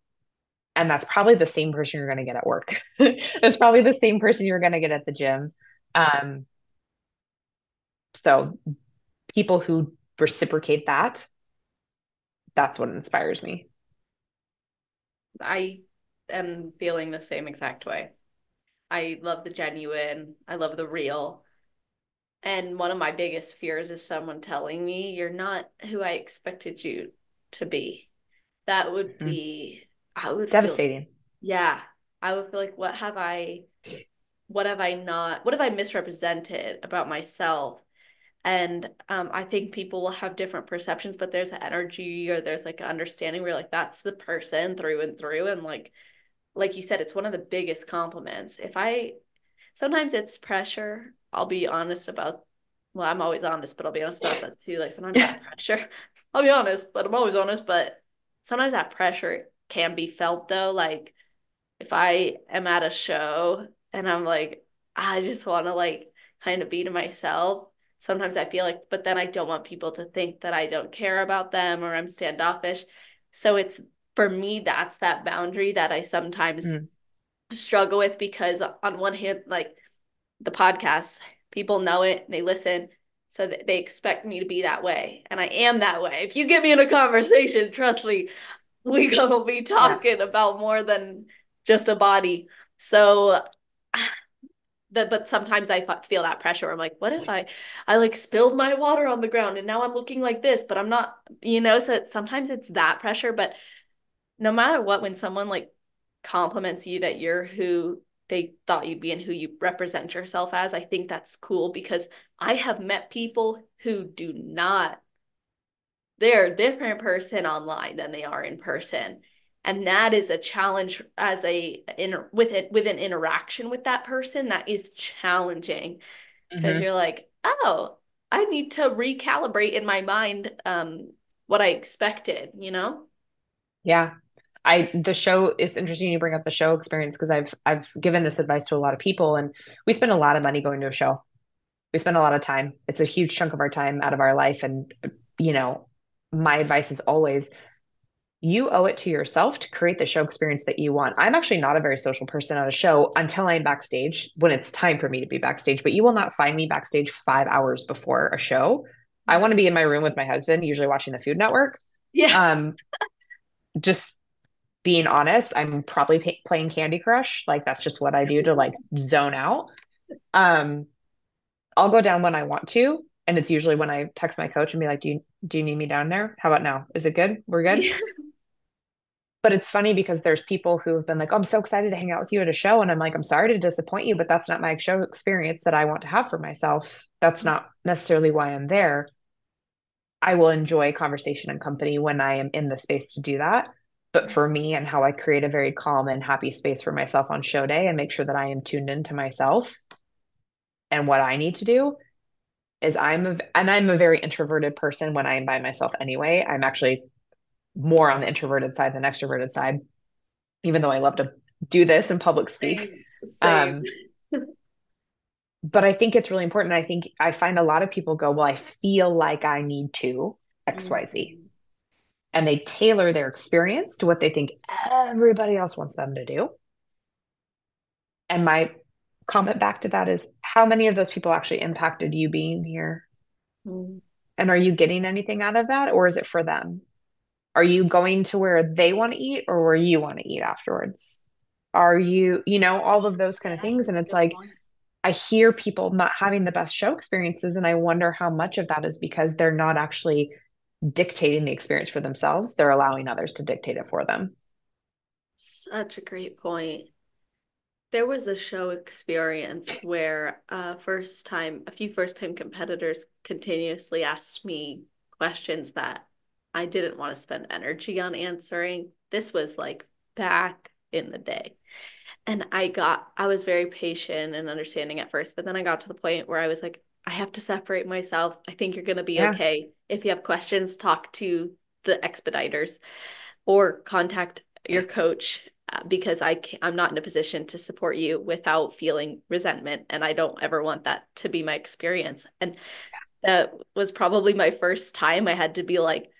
And that's probably the same person you're going to get at work. That's probably the same person you're going to get at the gym. Um, so people who reciprocate that, that's what inspires me. I am feeling the same exact way. I love the genuine, I love the real. And one of my biggest fears is someone telling me you're not who I expected you to be. That would Mhm. be, I would feel, Devastating. yeah, I would feel like, what have I not, what have I misrepresented about myself? And I think people will have different perceptions, but there's an energy or there's like an understanding where like that's the person through and through. And like you said, it's one of the biggest compliments. If I sometimes it's pressure. I'll be honest about, well, I'm always honest, but I'll be honest about that too. Like sometimes that pressure, I'll be honest, but I'm always honest. But sometimes that pressure can be felt though. Like if I am at a show and I'm like, I just want to like kind of be to myself. Sometimes I feel like, but then I don't want people to think that I don't care about them or I'm standoffish. So it's for me, that's that boundary that I sometimes Mm. struggle with because on one hand, like the podcast, people know it, they listen, so they expect me to be that way, and I am that way. If you get me in a conversation, trust me, we gonna be Yeah. talking about more than just a body. So but sometimes I feel that pressure. I'm like, what if I like spilled my water on the ground and now I'm looking like this, but I'm not, so sometimes it's that pressure, but no matter what, when someone like compliments you that you're who they thought you'd be and who you represent yourself as, I think that's cool because I have met people who do not, they're a different person online than they are in person. And that is a challenge as with an interaction with that person that is challenging because Hmm. you're like, oh, I need to recalibrate in my mind what I expected, you know? Yeah. The show, it's interesting you bring up the show experience because I've given this advice to a lot of people, and we spend a lot of money going to a show. We spend a lot of time. It's a huge chunk of our time out of our life. And, you know, my advice is always you owe it to yourself to create the show experience that you want. I'm actually not a very social person at a show until I'm backstage when it's time for me to be backstage, but you will not find me backstage 5 hours before a show. I want to be in my room with my husband, usually watching the Food Network. Yeah. Um, just being honest, I'm probably playing Candy Crush. Like that's just what I do to like zone out. Um, I'll go down when I want to, and it's usually when I text my coach and be like, "Do you need me down there? How about now? Is it good? We're good." Yeah. But it's funny because there's people who have been like, "Oh, I'm so excited to hang out with you at a show," and I'm like, "I'm sorry to disappoint you, but that's not my show experience that I want to have for myself. That's not necessarily why I'm there. I will enjoy conversation and company when I am in the space to do that." But for me and how I create a very calm and happy space for myself on show day and make sure that I am tuned into myself and what I need to do is I'm a very introverted person when I am by myself anyway. I'm actually more on the introverted side than extroverted side, even though I love to do this and public speak. Same, same. Um, but I think it's really important. I think I find a lot of people go, well, I feel like I need to XYZ. Mhm. and they tailor their experience to what they think everybody else wants them to do. And my comment back to that is, how many of those people actually impacted you being here? Mm. And are you getting anything out of that, or is it for them? Are you going to where they want to eat or where you want to eat afterwards? Are you, all of those kind of Yeah, things? And that's a it's good like, point. I hear people not having the best show experiences, and I wonder how much of that is because they're not actually dictating the experience for themselves. They're allowing others to dictate it for them. Such a great point. There was a show experience where a few first time competitors continuously asked me questions that I didn't want to spend energy on answering. This was like back in the day. And I was very patient and understanding at first, but then I got to the point where I was like, I have to separate myself. I think you're going to be Yeah. okay. If you have questions, talk to the expediters or contact your coach because I'm not in a position to support you without feeling resentment. And I don't ever want that to be my experience. And that was probably my first time I had to be like,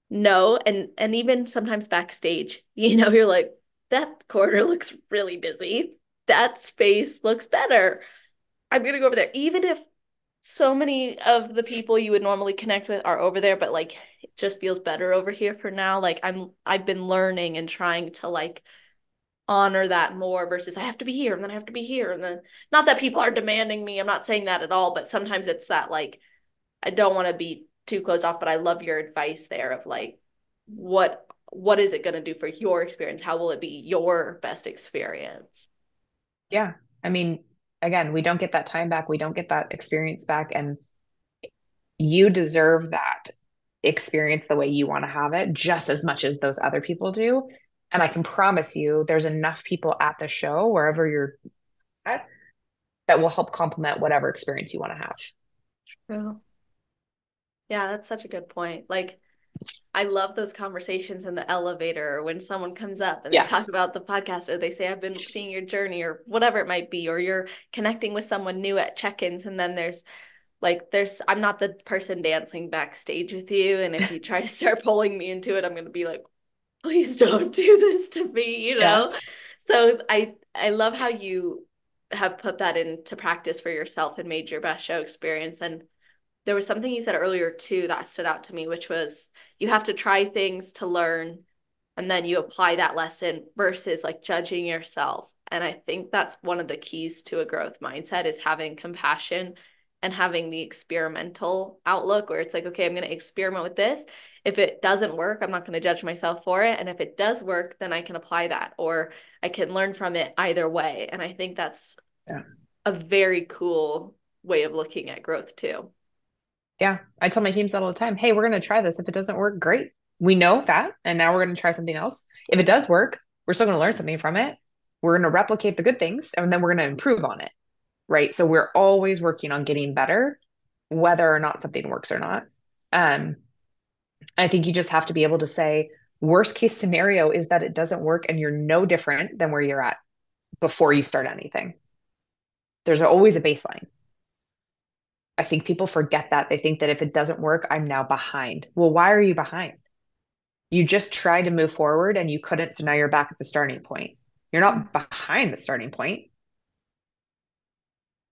no. And even sometimes backstage, you're like, that corner looks really busy. That space looks better. I'm gonna go over there. Even if so many of the people you would normally connect with are over there, but like it just feels better over here for now. Like I've been learning and trying to like honor that more versus I have to be here and then I have to be here and then not that people are demanding me. I'm not saying that at all, but sometimes it's that like I don't want to be too closed off, but I love your advice there of like what is it going to do for your experience? How will it be your best experience? Yeah. I mean, again, we don't get that time back. We don't get that experience back. And you deserve that experience the way you want to have it just as much as those other people do. And I can promise you there's enough people at the show, wherever you're at, that will help complement whatever experience you want to have. True. Yeah, that's such a good point. Like I love those conversations in the elevator or when someone comes up and they Yeah. talk about the podcast or they say, I've been seeing your journey or whatever it might be, or you're connecting with someone new at check-ins. And then I'm not the person dancing backstage with you. And if you try to start pulling me into it, I'm going to be like, please don't do this to me. Yeah. So I love how you have put that into practice for yourself and made your best show experience. And there was something you said earlier too that stood out to me, which was you have to try things to learn and then you apply that lesson versus like judging yourself. And I think that's one of the keys to a growth mindset is having compassion and having the experimental outlook where it's like, okay, I'm going to experiment with this. If it doesn't work, I'm not going to judge myself for it. And if it does work, then I can apply that or I can learn from it either way. And I think that's Yeah. a very cool way of looking at growth too. Yeah. I tell my teams that all the time. Hey, we're going to try this. If it doesn't work, great. We know that. And now we're going to try something else. If it does work, we're still going to learn something from it. We're going to replicate the good things and then we're going to improve on it. Right. So we're always working on getting better, whether or not something works or not. Um, I think you just have to be able to say, worst case scenario is that it doesn't work and you're no different than where you're at before you start anything. There's always a baseline. I think people forget that. They think that if it doesn't work, I'm now behind. Well, why are you behind? You just tried to move forward and you couldn't. So now you're back at the starting point. You're not behind the starting point.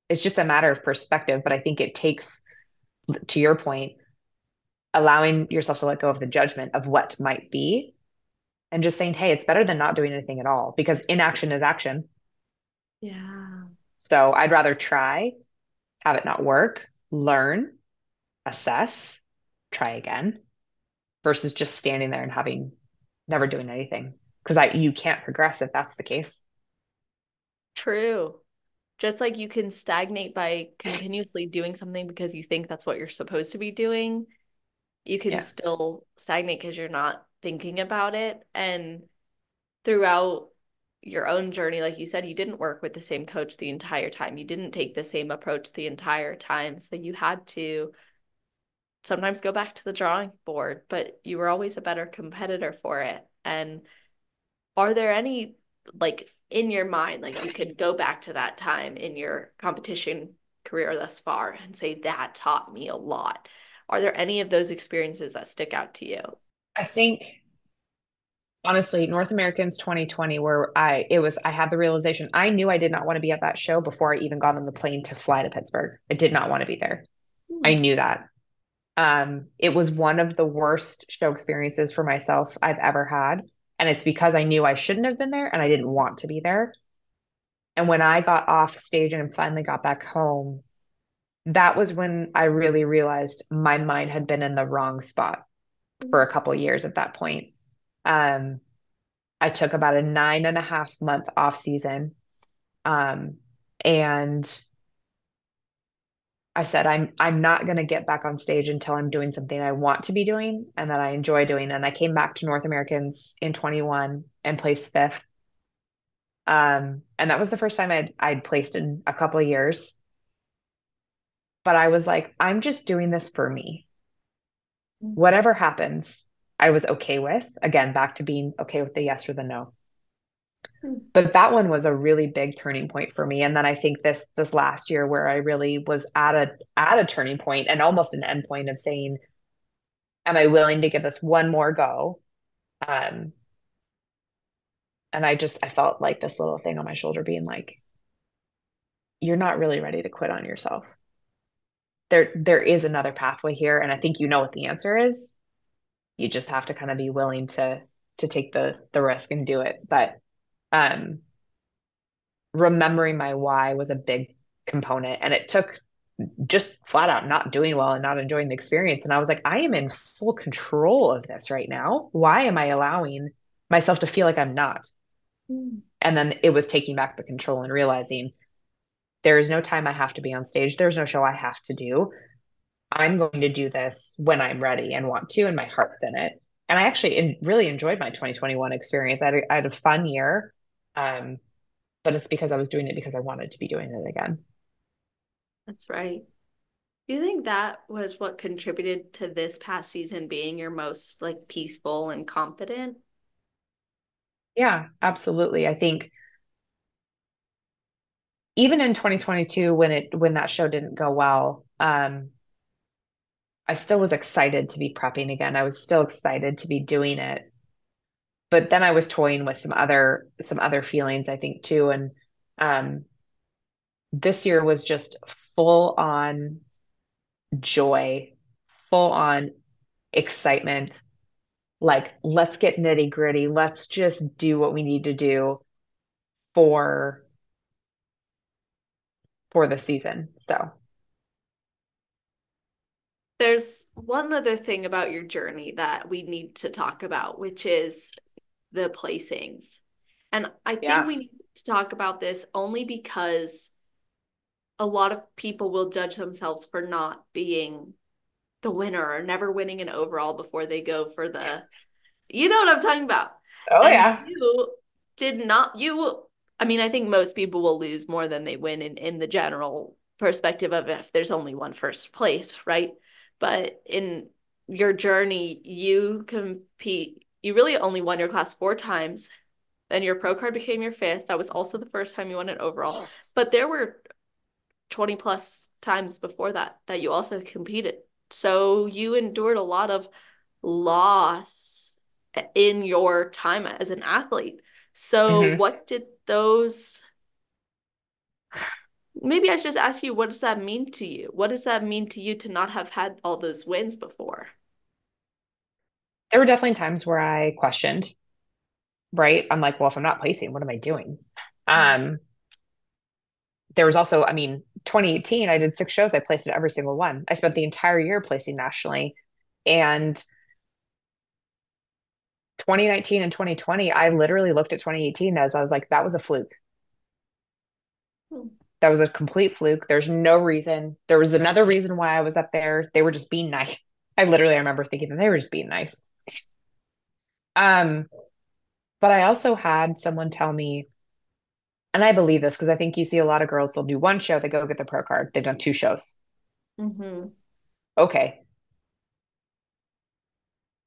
It's just a matter of perspective. But I think it takes, to your point, allowing yourself to let go of the judgment of what might be and just saying, hey, it's better than not doing anything at all because inaction is action. Yeah. So I'd rather try, have it not work, learn, assess, try again versus just standing there and having never doing anything. Because you can't progress if that's the case. True. Just like you can stagnate by continuously doing something because you think that's what you're supposed to be doing, you can Yeah. still stagnate because you're not thinking about it. And throughout your own journey, like you said, you didn't work with the same coach the entire time. You didn't take the same approach the entire time. So you had to sometimes go back to the drawing board, but you were always a better competitor for it. And are there any like in your mind, like you could go back to that time in your competition career thus far and say that taught me a lot? Are there any of those experiences that stick out to you? I think honestly, North Americans 2020, where I had the realization I knew I did not want to be at that show before I even got on the plane to fly to Pittsburgh. I did not want to be there. Hmm. I knew that. It was one of the worst show experiences for myself I've ever had. And it's because I knew I shouldn't have been there and I didn't want to be there. And when I got off stage and finally got back home, that was when I really realized my mind had been in the wrong spot for a couple years at that point. Um, I took about a 9.5 month off season. Um, and I said, I'm not going to get back on stage until I'm doing something I want to be doing and that I enjoy doing. And I came back to North Americans in 21 and placed fifth. And that was the first time I'd placed in a couple of years. But I was like, I'm just doing this for me. Whatever happens, I was okay with. Again, back to being okay with the yes or the no. But that one was a really big turning point for me. And then I think this last year where I really was at a turning point and almost an end point of saying, am I willing to give this one more go? Um, and I felt like this little thing on my shoulder being like, you're not really ready to quit on yourself. There is another pathway here, and I think you know what the answer is. You just have to kind of be willing to take the risk and do it. But um, remembering my why was a big component, and it took just flat out not doing well and not enjoying the experience. And I was like, I am in full control of this right now. Why am I allowing myself to feel like I'm not? And then it was taking back the control and realizing there is no time I have to be on stage. There's no show I have to do. I'm going to do this when I'm ready and want to, and my heart's in it. And I actually really enjoyed my 2021 experience. I had a fun year, um, but it's because I was doing it because I wanted to be doing it again. That's right. Do you think that was what contributed to this past season being your most like peaceful and confident? Yeah, absolutely. I think even in 2022, when that show didn't go well, I still was excited to be prepping again. I was still excited to be doing it. But then I was toying with some other feelings, I think, too. And um, this year was just full on joy, full on excitement. Like, let's get nitty gritty. Let's just do what we need to do for for the season. So There's one other thing about your journey that we need to talk about, which is the placings. And I think yeah. we need to talk about this only because a lot of people will judge themselves for not being the winner or never winning an overall before they go for the, you know what I'm talking about. Oh And yeah. you did not, I mean, I think most people will lose more than they win in the general perspective of if there's only one first place, right? But in your journey, you really only won your class 4 times. Then your pro card became your fifth. That was also the first time you won it overall. But there were 20 plus times before that that you also competed. So you endured a lot of loss in your time as an athlete. So Hmm. what did those maybe I should just ask you, what does that mean to you? What does that mean to you to not have had all those wins before? There were definitely times where I questioned, right? I'm like, well, if I'm not placing, what am I doing? Um, there was also, I mean, 2018, I did 6 shows. I placed at every single one. I spent the entire year placing nationally. And 2019 and 2020, I literally looked at 2018 as I was like, that was a fluke. Hmm. That was a complete fluke. There's no reason. There was another reason why I was up there. They were just being nice. I remember thinking that they were just being nice. Um, but I also had someone tell me, and I believe this because I think you see a lot of girls, they'll do one show, they go get the pro card. They've done 2 shows. Mm-hmm. Okay.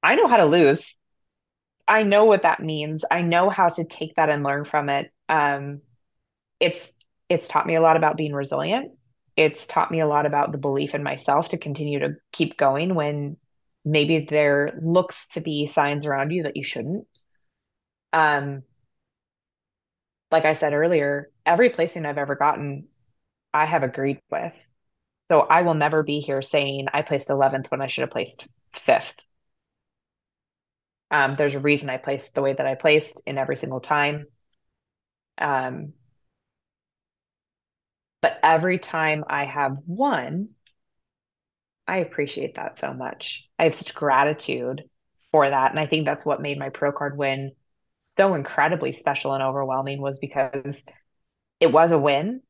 I know how to lose. I know what that means. I know how to take that and learn from it. It's it's taught me a lot about being resilient. It's taught me a lot about the belief in myself to continue to keep going maybe there looks to be signs around you that you shouldn't. Um, like I said earlier, every placing I've ever gotten, I have agreed with. So I will never be here saying I placed 11th when I should have placed 5th. There's a reason I placed the way that I placed in every single time. Um, but every time I have won, I appreciate that so much. I have such gratitude for that. And I think that's what made my pro card win so incredibly special and overwhelming was because it was a win.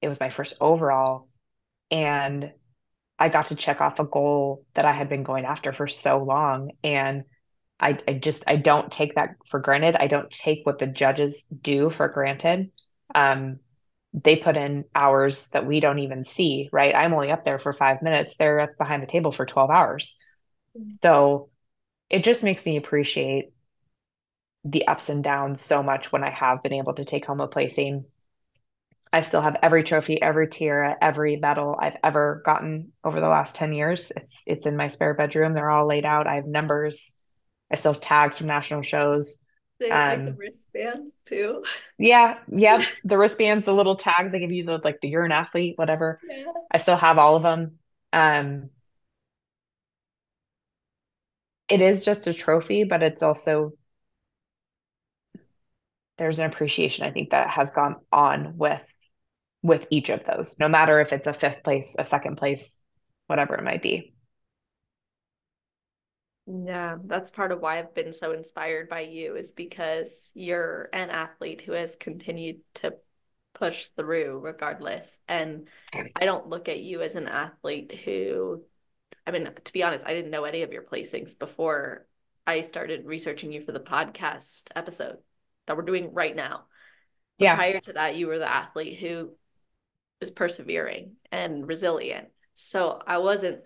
It was my first overall. And I got to check off a goal that I had been going after for so long. And I don't take that for granted. I don't take what the judges do for granted. Um, they put in hours that we don't even see, right? I'm only up there for 5 minutes. They're up behind the table for 12 hours. So it just makes me appreciate the ups and downs so much when I have been able to take home a placing. I still have every trophy, every tiara, every medal I've ever gotten over the last 10 years. It's in my spare bedroom. They're all laid out. I have numbers. I still have tags from national shows. They like the Um, wristbands too. yeah, yep. The wristbands, the little tags they give you, the like the you're an athlete, whatever. Yeah. I still have all of them. Um, it is just a trophy, but it's also there's an appreciation I think that has gone on with each of those, no matter if it's a fifth place, a second place, whatever it might be. Yeah, that's part of why I've been so inspired by you is because you're an athlete who has continued to push through regardless. And I don't look at you as an athlete who, I mean, to be honest, I didn't know any of your placings before I started researching you for the podcast episode that we're doing right now. But Yeah, prior to that, you were the athlete who is persevering and resilient. So I wasn't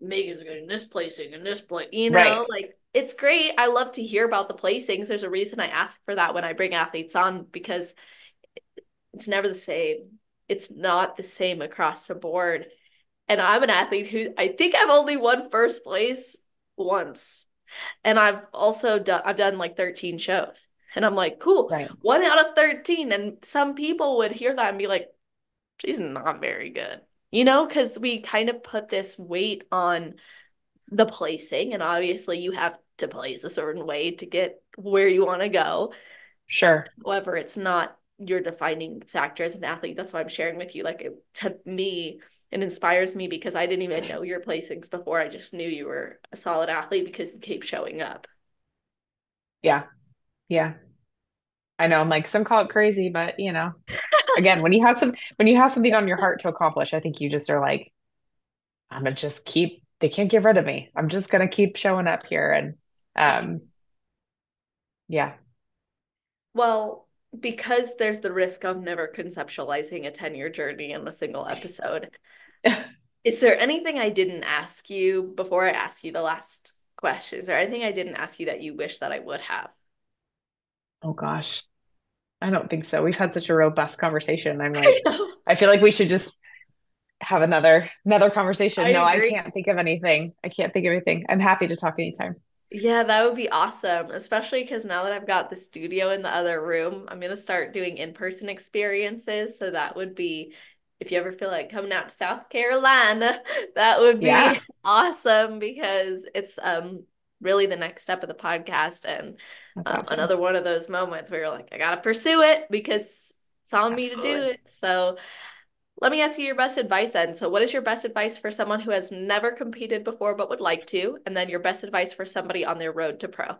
Megan's getting this placing and this place, right. like it's great. I love to hear about the placings. There's a reason I ask for that when I bring athletes on because it's never the same. It's not the same across the board. And I'm an athlete who I think I've only won first place once. And I've done like 13 shows. And I'm like, cool, Right. 1 out of 13. And some people would hear that and be like, she's not very good, because we kind of put this weight on the placing, and obviously you have to place a certain way to get where you want to go. Sure. However, it's not your defining factor as an athlete. That's why I'm sharing with you. Like to me, it inspires me because I didn't even know your placings before. I just knew you were a solid athlete because you keep showing up. Yeah. Yeah. I know. I'm like, some call it crazy, but again, when you have something on your heart to accomplish, I think you just are like, I'm gonna just keep, they can't get rid of me. I'm just gonna keep showing up here. And That's um, yeah. well, because there's the risk of never conceptualizing a 10-year journey in a single episode. Is there anything I didn't ask you before I ask you the last question? Is there anything I didn't ask you that you wish that I would have? Oh gosh. I don't think so. We've had such a robust conversation. I'm I like, know. I feel like we should just have another I conversation. No, I agree. can't think of anything. I can't think of anything. I'm happy to talk anytime. Yeah, that would be awesome, especially because now that I've got the studio in the other room, I'm gonna start doing in-person experiences. So that would be, if you ever feel like coming out to South Carolina, that would be Yeah, awesome because it's really the next step of the podcast and that's awesome. another one of those moments where you're like, I gotta pursue it because it's on me to do Absolutely. it. So let me ask you your best advice then. So, what is your best advice for someone who has never competed before but would like to? And then your best advice for somebody on their road to pro?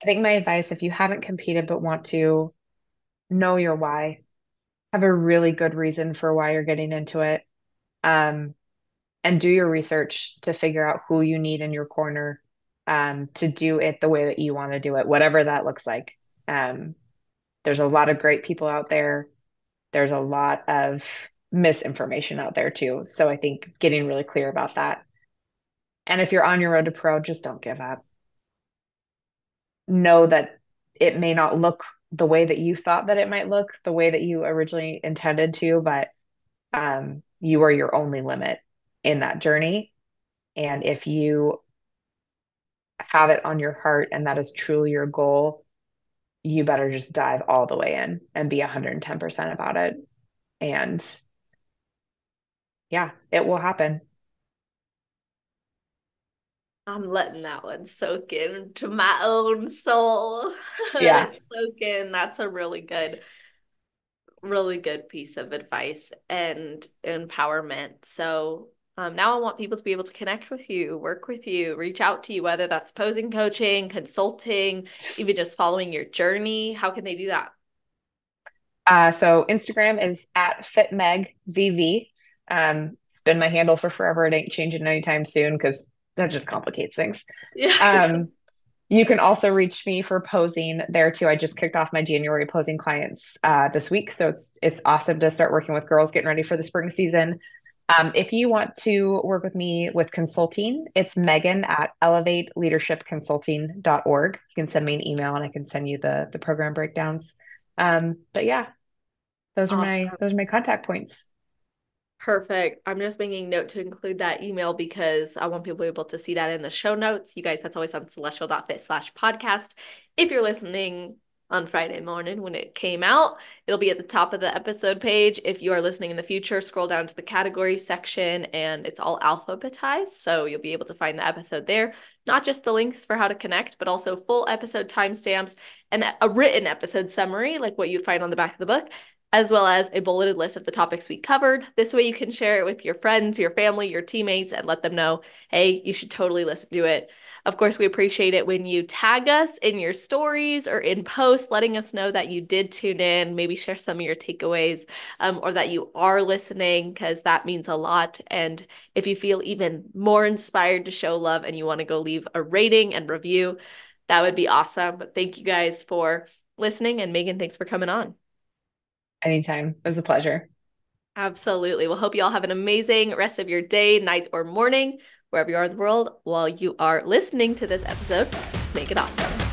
I think my advice, if you haven't competed but want to, know your why. Have a really good reason for why you're getting into it. Um, and do your research to figure out who you need in your corner to do it the way that you want to do it, whatever that looks like. Um, there's a lot of great people out there. There's a lot of misinformation out there too. So I think getting really clear about that. And if you're on your road to pro, just don't give up. Know that it may not look the way that you thought that it might look, the way that you originally intended to, but you are your only limit. in that journey. And if you have it on your heart and that is truly your goal, you better just dive all the way in and be 110% about it. And yeah, it will happen. I'm letting that one soak into my own soul. Let Yeah. it soak in. That's a really good piece of advice and empowerment. So now I want people to be able to connect with you, work with you, reach out to you, whether that's posing coaching, consulting, even just following your journey. How can they do that? So Instagram is at fitmegvv. It's been my handle for forever. It ain't changing anytime soon because that just complicates things. Yeah. Um, you can also reach me for posing there too. I just kicked off my January posing clients this week, so it's awesome to start working with girls getting ready for the spring season. If you want to work with me with consulting, it's Megan at elevateleadershipconsulting.org. You can send me an email and I can send you the program breakdowns. But yeah, Awesome. those are my contact points. Perfect. I'm just making note to include that email because I want people able to see that in the show notes. You guys, that's always on celestial.fit/podcast. If you're listening on Friday morning when it came out, it'll be at the top of the episode page. If you are listening in the future, scroll down to the category section and it's all alphabetized. So you'll be able to find the episode there, not just the links for how to connect, but also full episode timestamps and a written episode summary, like what you'd find on the back of the book, as well as a bulleted list of the topics we covered. This way you can share it with your friends, your family, your teammates, and let them know, hey, you should totally listen to it. Of course, we appreciate it when you tag us in your stories or in posts, letting us know that you did tune in, maybe share some of your takeaways, or that you are listening, because that means a lot. And if you feel even more inspired to show love and you want to go leave a rating and review, that would be awesome. But thank you guys for listening. And Megan, thanks for coming on. Anytime. It was a pleasure. Absolutely. Well, hope you all have an amazing rest of your day, night, or morning, wherever you are in the world while you are listening to this episode. Just make it awesome.